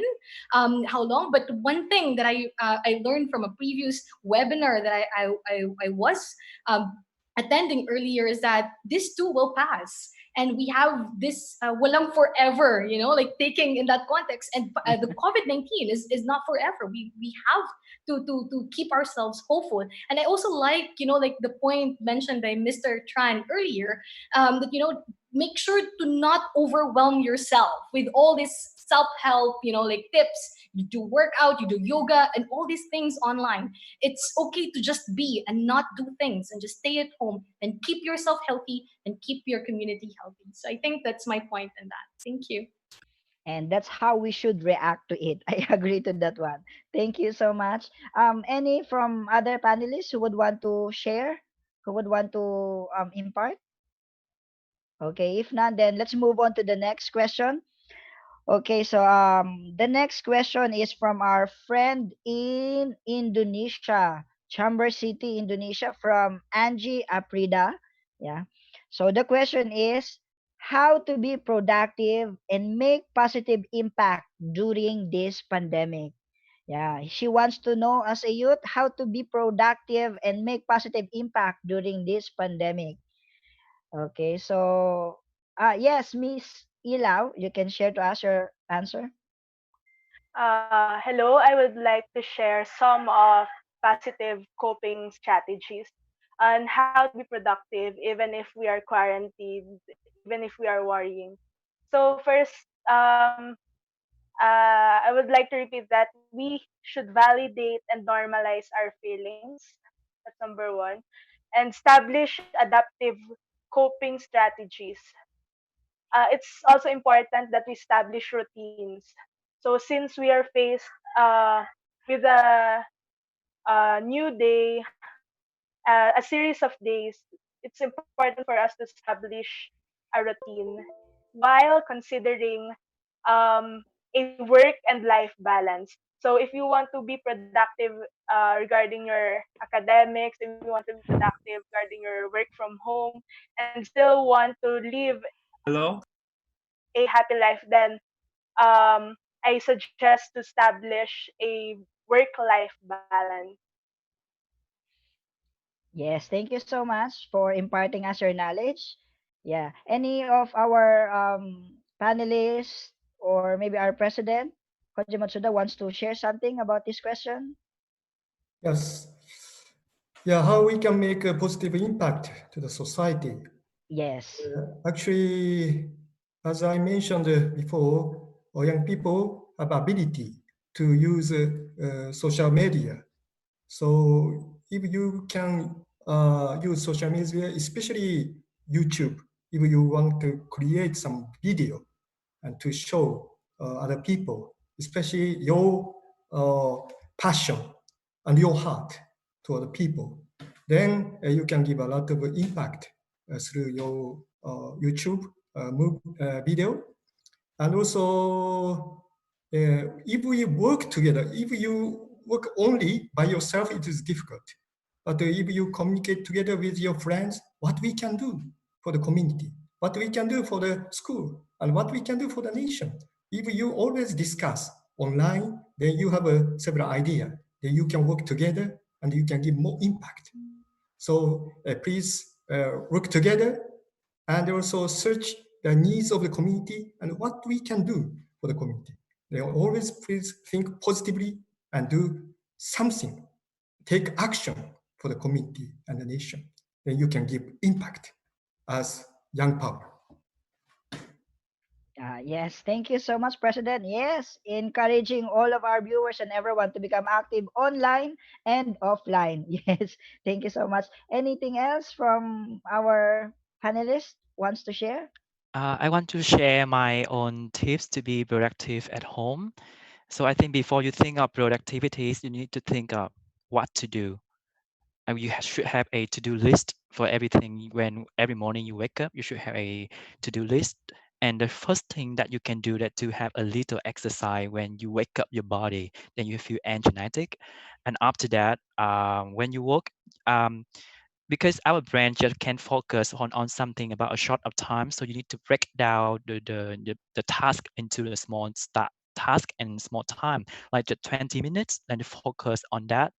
how long, but one thing that I learned from a previous webinar that I was um, attending earlier is that this too will pass, and we have this walang forever, like taking in that context. And the COVID-19 is not forever. We have to keep ourselves hopeful. And I also like, like the point mentioned by Mr. Tran earlier, that make sure to not overwhelm yourself with all this self-help, like tips. You do workout, you do yoga, and all these things online. It's okay to just be and not do things and just stay at home and keep yourself healthy and keep your community healthy. So I think that's my point in that. Thank you. And that's how we should react to it. I agree to that one. Thank you so much. Any from other panelists who would want to share? Who would want to impart? Okay, if not, then let's move on to the next question. Okay, so the next question is from our friend in Indonesia, Chamber City, Indonesia, from Angie Aprida. Yeah. So the question is how to be productive and make positive impact during this pandemic. Yeah, she wants to know as a youth how to be productive and make positive impact during this pandemic. Okay, so yes, Miss Ilaw, you can share to us your answer. Hello, I would like to share some of positive coping strategies on how to be productive even if we are quarantined, even if we are worrying. So first, I would like to repeat that we should validate and normalize our feelings. That's number one. And establish adaptive coping strategies. It's also important that we establish routines. So since we are faced with a new day, a series of days, it's important for us to establish a routine while considering um, a work and life balance. So if you want to be productive regarding your academics, if you want to be productive regarding your work from home, and still want to live Hello? a happy life, then I suggest to establish a work-life balance. Yes, thank you so much for imparting us your knowledge. Yeah. Any of our panelists or maybe our president? Koji Matsuda wants to share something about this question. Yes. Yeah, how we can make a positive impact to the society. Yes. Actually, as I mentioned before, young people have ability to use social media. So if you can use social media, especially YouTube, if you want to create some video and to show other people, especially your uh, passion and your heart to other people, then you can give a lot of impact through your YouTube video. And also, if we work together, if you work only by yourself, it is difficult. But if you communicate together with your friends, what we can do for the community, what we can do for the school, and what we can do for the nation. If you always discuss online, then you have several ideas. Then you can work together and you can give more impact. So please work together and also search the needs of the community and what we can do for the community. They always please think positively and do something, take action for the community and the nation. Then you can give impact as young power. Yes, thank you so much, President. Yes, encouraging all of our viewers and everyone to become active online and offline. Yes, thank you so much. Anything else from our panelists wants to share? I want to share my own tips to be productive at home. So I think before you think of productivities, you need to think of what to do. And you should have a to-do list for everything. When every morning you wake up, you should have a to-do list. And the first thing that you can do that to have a little exercise when you wake up your body, then you feel energetic. And after that, when you work, um, because our brain just can't focus on something about a short of time, so you need to break down the task into the small task and small time, like just 20 minutes, then you focus on that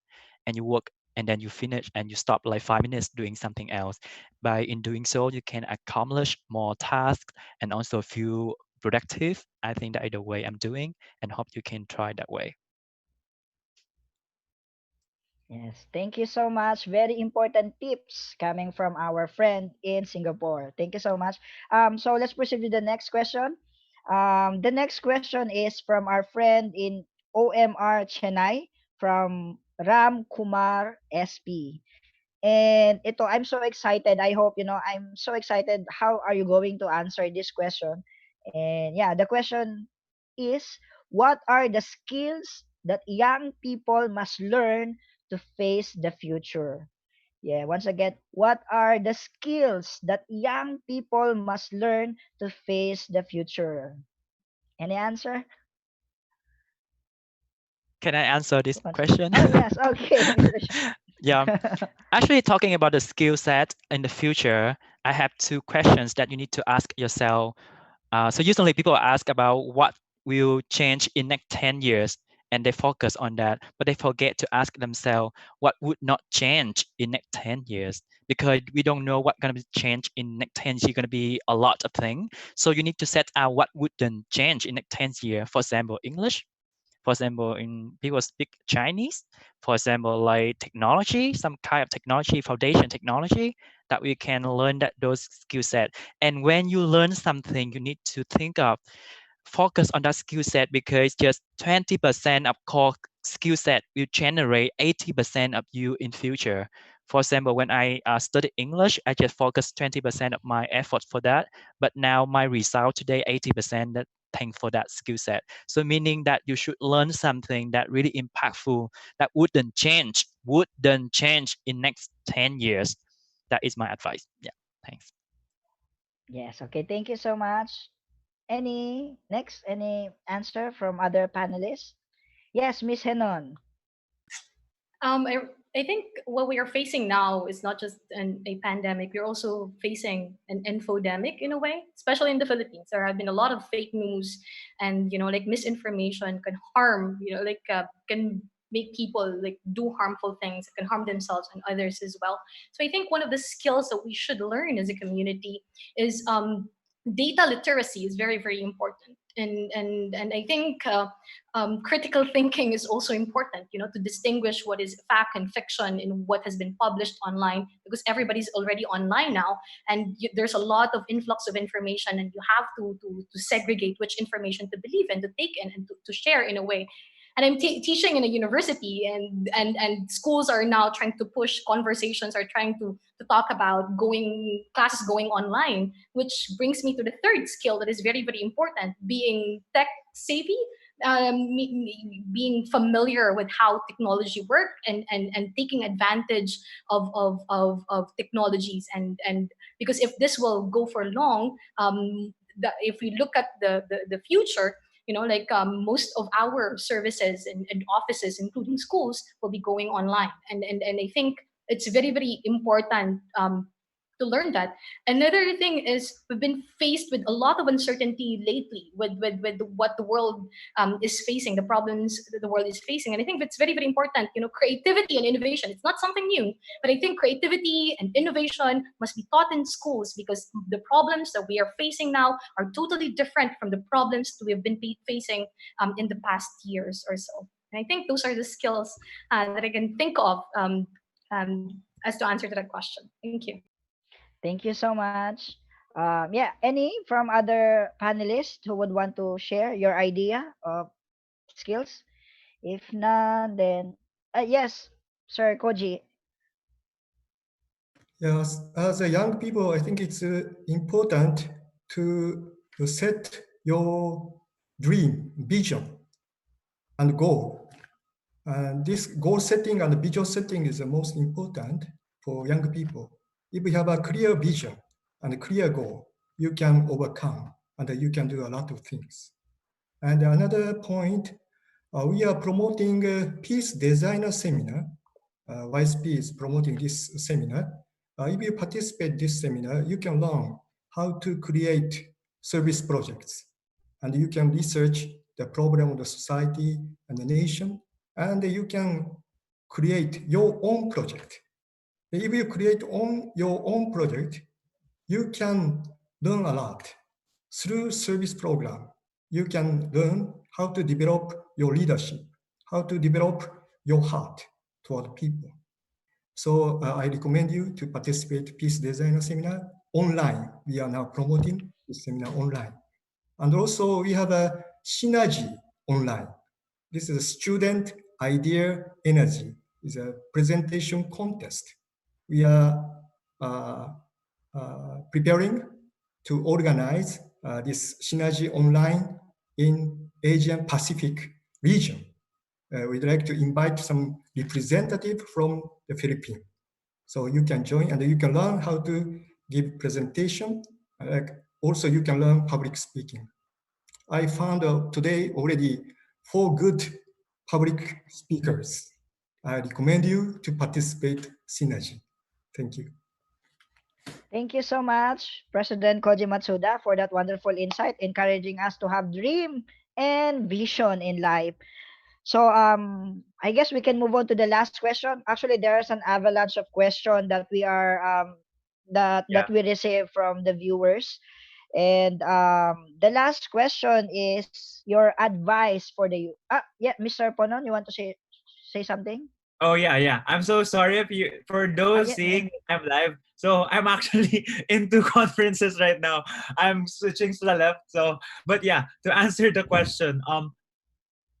and you work, and then you finish and you stop like 5 minutes doing something else. By in doing so, you can accomplish more tasks and also feel productive. I think that is the way I'm doing, and hope you can try that way. Yes, thank you so much. Very important tips coming from our friend in Singapore. Thank you so much. So let's proceed with the next question. The next question is from our friend in OMR Chennai from Ram Kumar SP. And ito, I'm so excited. I hope, I'm so excited. How are you going to answer this question? And yeah, the question is, what are the skills that young people must learn to face the future? Yeah, once again, what are the skills that young people must learn to face the future? Any answer? Can I answer this question? Oh, yes. Okay, Mr. Yeah. Actually, talking about the skill set in the future, I have two questions that you need to ask yourself. So usually people ask about what will change in next 10 years, and they focus on that, but they forget to ask themselves what would not change in next 10 years, because we don't know what going to be change in next 10 years. Going to be a lot of things. So you need to set out what wouldn't change in next 10 years. For example, English. For example, in people speak Chinese. For example, like technology, some kind of technology, foundation technology, that we can learn that those skill set. And when you learn something, you need to think of focus on that skill set, because just 20% of core skill set will generate 80% of you in future. For example, when I studied English, I just focused 20% of my effort for that, but now my result today 80% that thanks for that skill set. So meaning that you should learn something that really impactful, that wouldn't change in next 10 years. That is my advice. Yeah, thanks. Yes, okay. Thank you so much. Any answer from other panelists? Yes, Miss Henon. I, I think what we are facing now is not just a pandemic. We're also facing an infodemic in a way, especially in the Philippines. There have been a lot of fake news, and like misinformation can harm. Can make people like do harmful things. Can harm themselves and others as well. So I think one of the skills that we should learn as a community is data literacy is very, very important. And I think critical thinking is also important, to distinguish what is fact and fiction in what has been published online, because everybody's already online now, and there's a lot of influx of information, and you have to segregate which information to believe and to take in and to share in a way. And I'm teaching in a university, and schools are now trying to push conversations, are trying to talk about going classes going online, which brings me to the third skill that is very, very important: being tech savvy, being familiar with how technology work, and taking advantage of technologies. And because if this will go for long, if we look at the future, like most of our services and offices, including schools, will be going online. And I think it's very, very important to learn that. Another thing is, we've been faced with a lot of uncertainty lately with what the world is facing, the problems that the world is facing. And I think it's very, very important, creativity and innovation. It's not something new, but I think creativity and innovation must be taught in schools, because the problems that we are facing now are totally different from the problems that we have been facing in the past years or so. And I think those are the skills that I can think of as to answer to that question. Thank you. Thank you so much. Yeah, any from other panelists who would want to share your idea of skills? If none, then yes, Sir Koji. Yes, as a young people, I think it's important to set your dream, vision, and goal. And this goal setting and vision setting is the most important for young people. If you have a clear vision and a clear goal, you can overcome and you can do a lot of things. And another point, we are promoting a peace designer seminar. IAYSP is promoting this seminar. If you participate in this seminar, you can learn how to create service projects, and you can research the problem of the society and the nation, and you can create your own project. If you create your own project, you can learn a lot. Through service program, you can learn how to develop your leadership, how to develop your heart toward people. So I recommend you to participate Peace Designer Seminar online. We are now promoting this seminar online. And also we have a synergy online. This is a student idea energy. It's a presentation contest. We are preparing to organize this synergy online in Asian Pacific region. We'd like to invite some representative from the Philippines. So you can join and you can learn how to give presentation. Also, you can learn public speaking. I found today already 4 good public speakers. I recommend you to participate Synergy. Thank you. Thank you so much, President Koji Matsuda, for that wonderful insight, encouraging us to have dream and vision in life. So I guess we can move on to the last question. Actually, there's an avalanche of questions that we are that we receive from the viewers. And the last question is your advice for the youth. Yeah, Mr. Ponon, you want to say something? Oh yeah. I'm so sorry if you for those Yeah. seeing I'm live. So I'm actually into conferences right now. I'm switching to the left. So but yeah, to answer the question,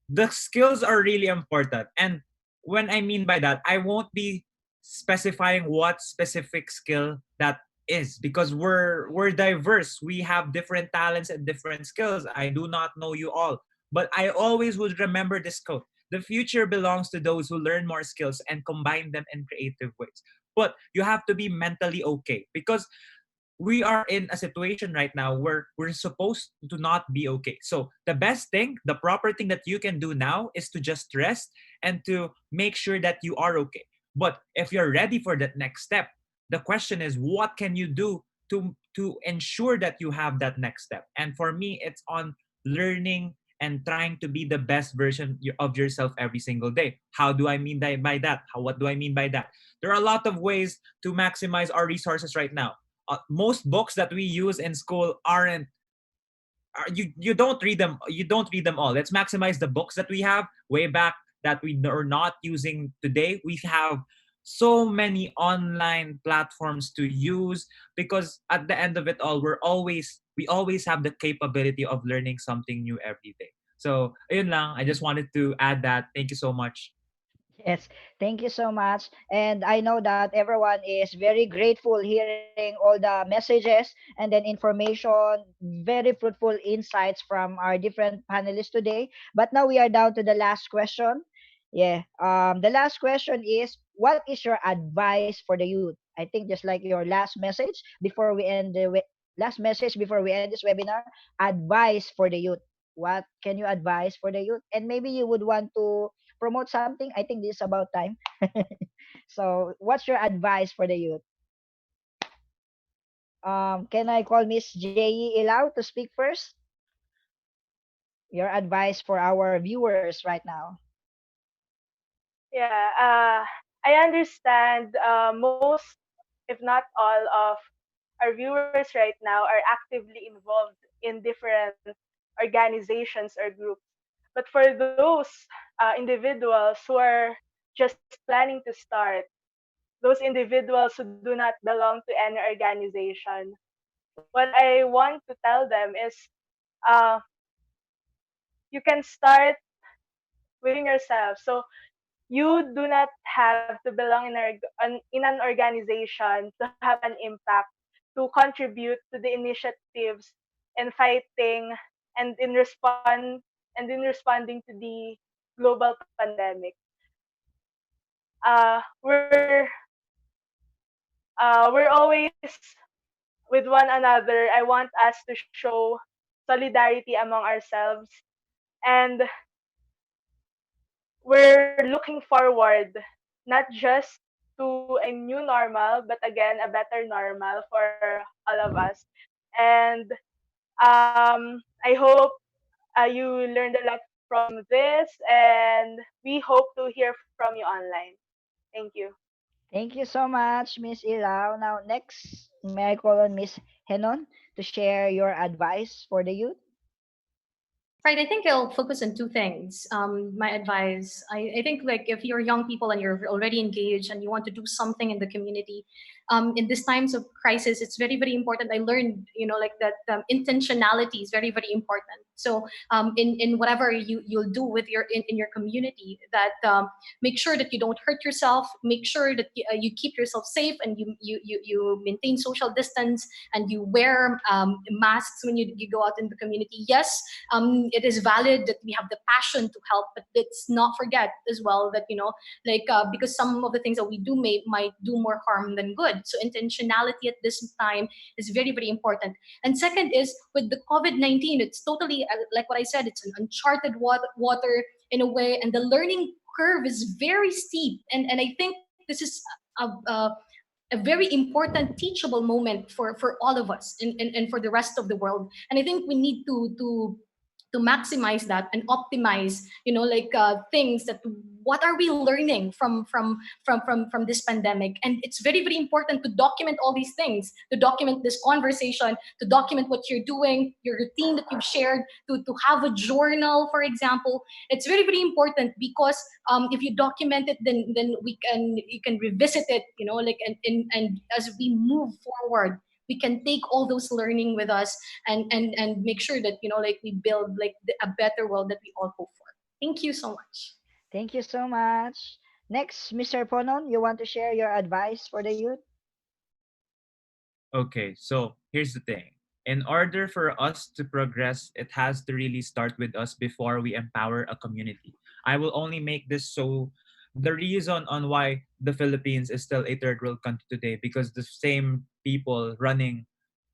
the skills are really important. And when I mean by that, I won't be specifying what specific skill that is, because we're diverse. We have different talents and different skills. I do not know you all, but I always would remember this quote: the future belongs to those who learn more skills and combine them in creative ways. But you have to be mentally okay, because we are in a situation right now where we're supposed to not be okay. So the best thing, the proper thing that you can do now is to just rest and to make sure that you are okay. But if you're ready for that next step, the question is, what can you do to ensure that you have that next step? And for me, it's on learning and trying to be the best version of yourself every single day. How do I mean by that? What do I mean by that? There are a lot of ways to maximize our resources right now. Most books that we use in school you don't read them. You don't read them all. Let's maximize the books that we have way back that we are not using today. We have so many online platforms to use, because at the end of it all, we always have the capability of learning something new every day. So ayun lang, I just wanted to add that. Thank you so much. Yes, thank you so much. And I know that everyone is very grateful hearing all the messages and then information, very fruitful insights from our different panelists today. But now we are down to the last question. Yeah. The last question is, what is your advice for the youth? I think just like your last message before we end last message before we end this webinar, advice for the youth. What can you advise for the youth? And maybe you would want to promote something. I think this is about time. So, what's your advice for the youth? Can I call Miss J.E. Ilao to speak first? Your advice for our viewers right now. Yeah, I understand most, if not all, of our viewers right now are actively involved in different organizations or groups. But for those individuals who are just planning to start, those individuals who do not belong to any organization, what I want to tell them is uh, you can start within yourself. So you do not have to belong in an organization to have an impact, to contribute to the initiatives in fighting and in responding to the global pandemic. We're we're always with one another. I want us to show solidarity among ourselves, and we're looking forward not just to a new normal, but again a better normal for all of us. And I hope you learned a lot from this, and we hope to hear from you online. Thank you. Thank you so much, Miss Ilao. Now, next, may I call on Miss Henon to share your advice for the youth? Right, I think I'll focus on two things. My advice, I think like if you're young people and you're already engaged and you want to do something in the community, in these times of crisis, it's very, very important. I learned, like that intentionality is very, very important. So in whatever you'll do with in your community, that make sure that you don't hurt yourself, make sure that you keep yourself safe, and you maintain social distance, and you wear masks when you go out in the community. Yes, it is valid that we have the passion to help, but let's not forget as well that because some of the things that we do might do more harm than good. So intentionality at this time is very, very important. And second is with the COVID-19, it's totally like what I said, it's an uncharted water in a way, and the learning curve is very steep. And I think this is a, a, a very important teachable moment for all of us, and for the rest of the world. And I think we need to maximize that and optimize, things that what are we learning from this pandemic. And it's very, very important to document all these things, to document this conversation, to document what you're doing, your routine that you've shared, to have a journal, for example. It's very, very important because if you document it, then you can revisit it, and as we move forward, we can take all those learning with us, and make sure that we build a better world that we all hope for. Thank you so much. Thank you so much. Next, Mr. Ponon, you want to share your advice for the youth? Okay, so here's the thing. In order for us to progress, it has to really start with us before we empower a community. I will only make this so the reason on why the Philippines is still a third world country today, because the same people running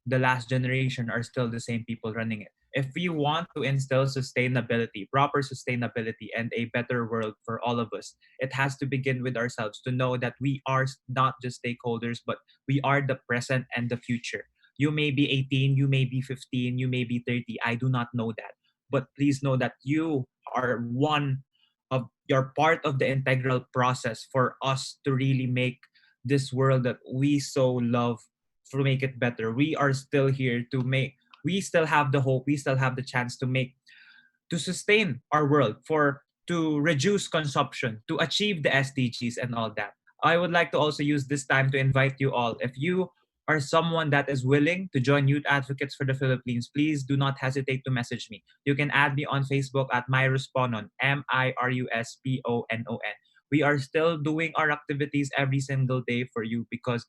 the last generation are still the same people running it. If we want to instill sustainability, proper sustainability, and a better world for all of us, it has to begin with ourselves to know that we are not just stakeholders, but we are the present and the future. You may be 18, you may be 15, you may be 30. I do not know that. But please know that you are you're part of the integral process for us to really make this world that we so love, to make it better. We are still here to make we still have the hope, we still have the chance to sustain our world, to reduce consumption, to achieve the SDGs and all that. I would like to also use this time to invite you all. If you are someone that is willing to join Youth Advocates for the Philippines, please do not hesitate to message me. You can add me on Facebook at Mirusponon, Mirusponon. We are still doing our activities every single day for you because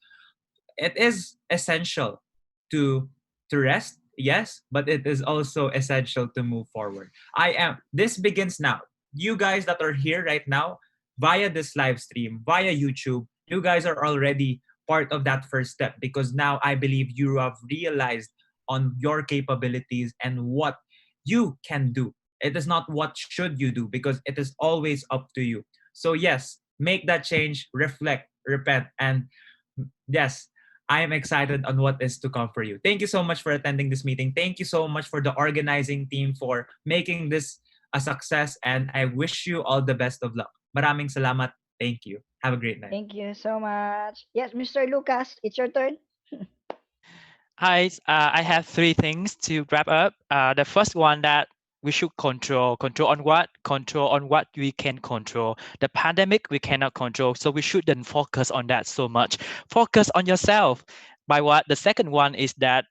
it is essential to rest, yes, but it is also essential to move forward. This begins now. You guys that are here right now via this live stream, via YouTube, you guys are already part of that first step, because now I believe you have realized on your capabilities and what you can do. It is not what should you do, because it is always up to you. So yes, make that change, reflect, repent, and yes, I am excited on what is to come for you. Thank you so much for attending this meeting. Thank you so much for the organizing team for making this a success, and I wish you all the best of luck. Maraming salamat. Thank you. Have a great night. Thank you so much. Yes, Mr. Lucas, it's your turn. Hi, I have three things to wrap up. The first one, that we should control on what? Control on what we can control. The pandemic we cannot control, so we shouldn't focus on that so much. Focus on yourself. By what? The second one is that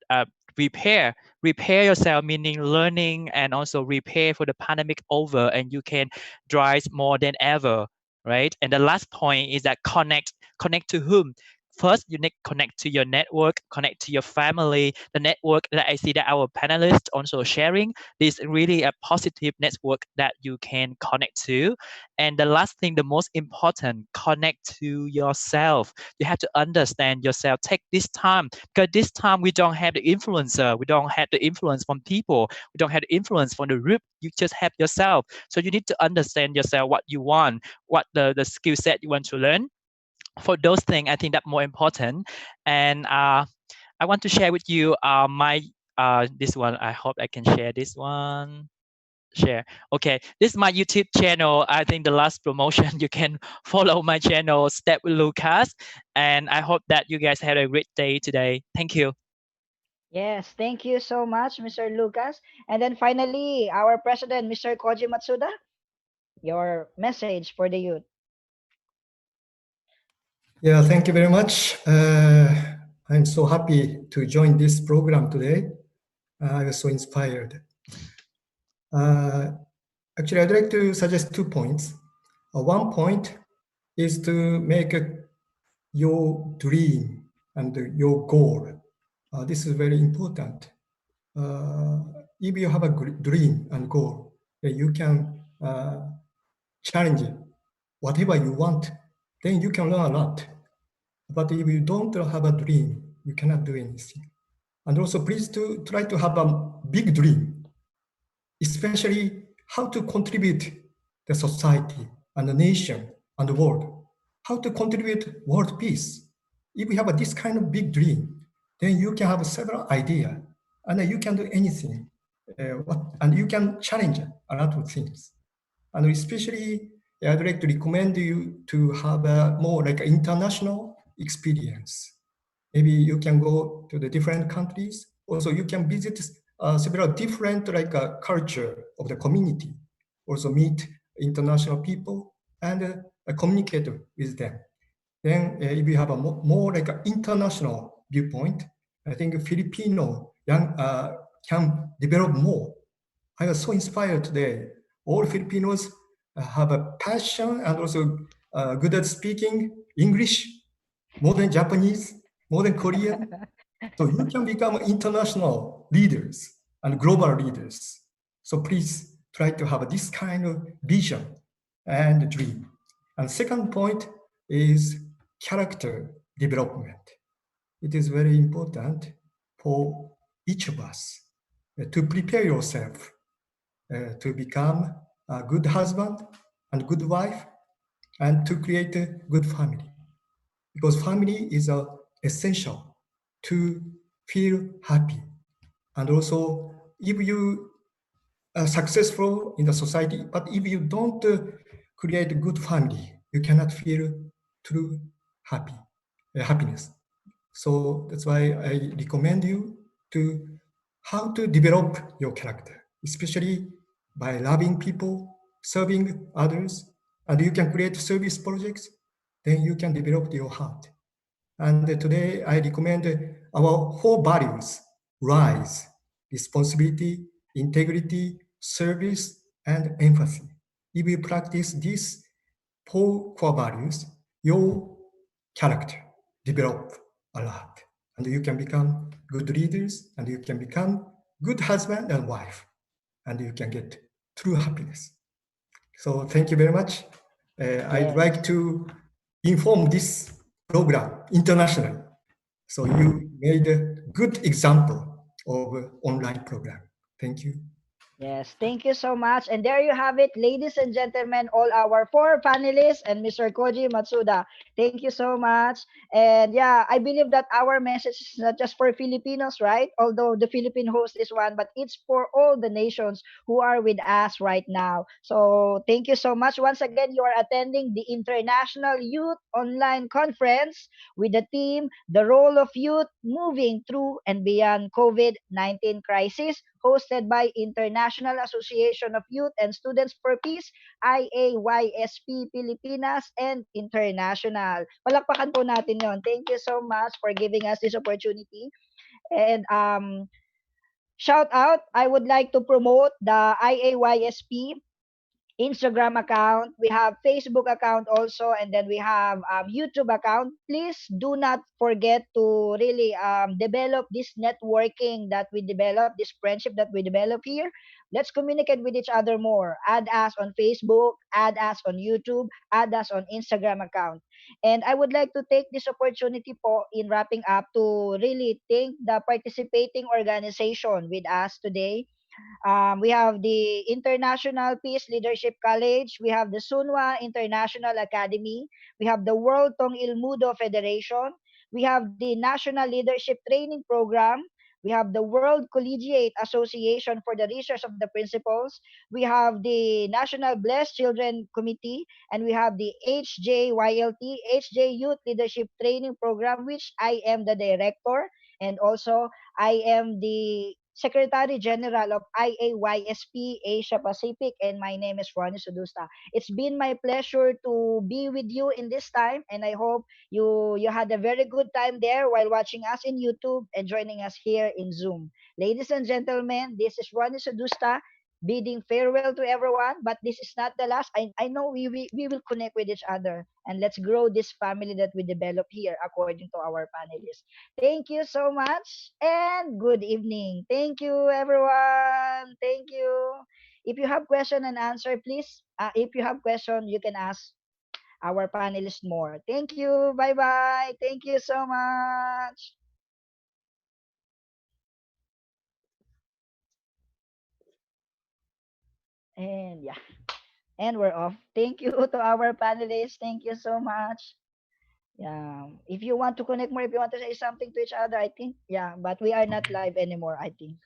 repair yourself, meaning learning and also repair for the pandemic over, and you can drive more than ever, right? And the last point is that connect to whom? First, you need to connect to your network, connect to your family. The network that I see that our panelists also sharing, this is really a positive network that you can connect to. And the last thing, the most important, connect to yourself. You have to understand yourself. Take this time, because this time we don't have the influencer, we don't have the influence from people, we don't have the influence from the group. You just have yourself. So you need to understand yourself, what you want, what the skill set you want to learn. For those things, I think that's more important. And I want to share with you my this one. I hope I can share this one. Share. Okay, this is my YouTube channel. I think the last promotion, you can follow my channel, Step with Lucas. And I hope that you guys had a great day today. Thank you. Yes, thank you so much, Mr. Lucas. And then finally, our president, Mr. Koji Matsuda, your message for the youth. Yeah, thank you very much. I'm so happy to join this program today. I was so inspired. Actually, I'd like to suggest 2 points. One point is to make your dream and your goal. This is very important. If you have a dream and goal, you can challenge whatever you want, then you can learn a lot. But if you don't have a dream, you cannot do anything. And also, please try to have a big dream, especially how to contribute the society and the nation and the world, how to contribute world peace. If you have this kind of big dream, then you can have several ideas, and you can do anything, and you can challenge a lot of things. And especially, I'd like to recommend you to have a more like international experience. Maybe you can go to the different countries. Also, you can visit several different culture of the community. Also meet international people and communicate with them. Then if you have a more like an international viewpoint, I think Filipino young can develop more. I was so inspired today. All Filipinos have a passion and also good at speaking English, more than Japanese, more than Korean. So you can become international leaders and global leaders. So please try to have this kind of vision and dream. And second point is character development. It is very important for each of us to prepare yourself to become a good husband and good wife and to create a good family. Because family is essential to feel happy. And also, if you are successful in the society, but if you don't create a good family, you cannot feel true happiness. So that's why I recommend you to how to develop your character, especially by loving people, serving others, and you can create service projects, then you can develop your heart. And today I recommend our four values: rise, responsibility, integrity, service, and empathy. If you practice these four core values, your character develop a lot. And you can become good leaders, and you can become good husband and wife, and you can get true happiness. So thank you very much. I'd Yes. like to inform this program internationally. So you made a good example of online program. Thank you. Yes, thank you so much. And there you have it, ladies and gentlemen, all our four panelists and Mr. Koji Matsuda. Thank you so much. And yeah, I believe that our message is not just for Filipinos, right? Although the Philippine host is one, but it's for all the nations who are with us right now. So thank you so much. Once again, you are attending the International Youth Online Conference with the theme, The Role of Youth Moving Through and Beyond COVID-19 Crisis, hosted by International Association of Youth and Students for Peace, IAYSP Pilipinas, and International. Palakpakan po natin yon. Thank you so much for giving us this opportunity. And shout out, I would like to promote the IAYSP Instagram account, we have Facebook account also, and then we have YouTube account. Please do not forget to really develop this networking that we develop, this friendship that we develop here. Let's communicate with each other more. Add us on Facebook, add us on YouTube, add us on Instagram account. And I would like to take this opportunity po in wrapping up to really thank the participating organization with us today. We have the International Peace Leadership College. We have the Sunwa International Academy. We have the World Tong Il Mudo Federation. We have the National Leadership Training Program. We have the World Collegiate Association for the Research of the Principles. We have the National Blessed Children Committee. And we have the HJYLT, HJ Youth Leadership Training Program, which I am the director. And also, I am the Secretary General of IAYSP Asia Pacific, and my name is Ronnie Sudusta. It's been my pleasure to be with you in this time, and I hope you had a very good time there while watching us in YouTube and joining us here in Zoom. Ladies and gentlemen, this is Ronnie Sudusta bidding farewell to everyone, but this is not the last. I know we will connect with each other, and let's grow this family that we develop here according to our panelists. Thank you so much and good evening. Thank you, everyone. Thank you. If you have question and answer, please, if you have question, you can ask our panelists more. Thank you. Bye-bye. Thank you so much. And yeah, and we're off. Thank you to our panelists. Thank you so much. Yeah. If you want to connect more, if you want to say something to each other, I think, yeah, but we are not live anymore, I think.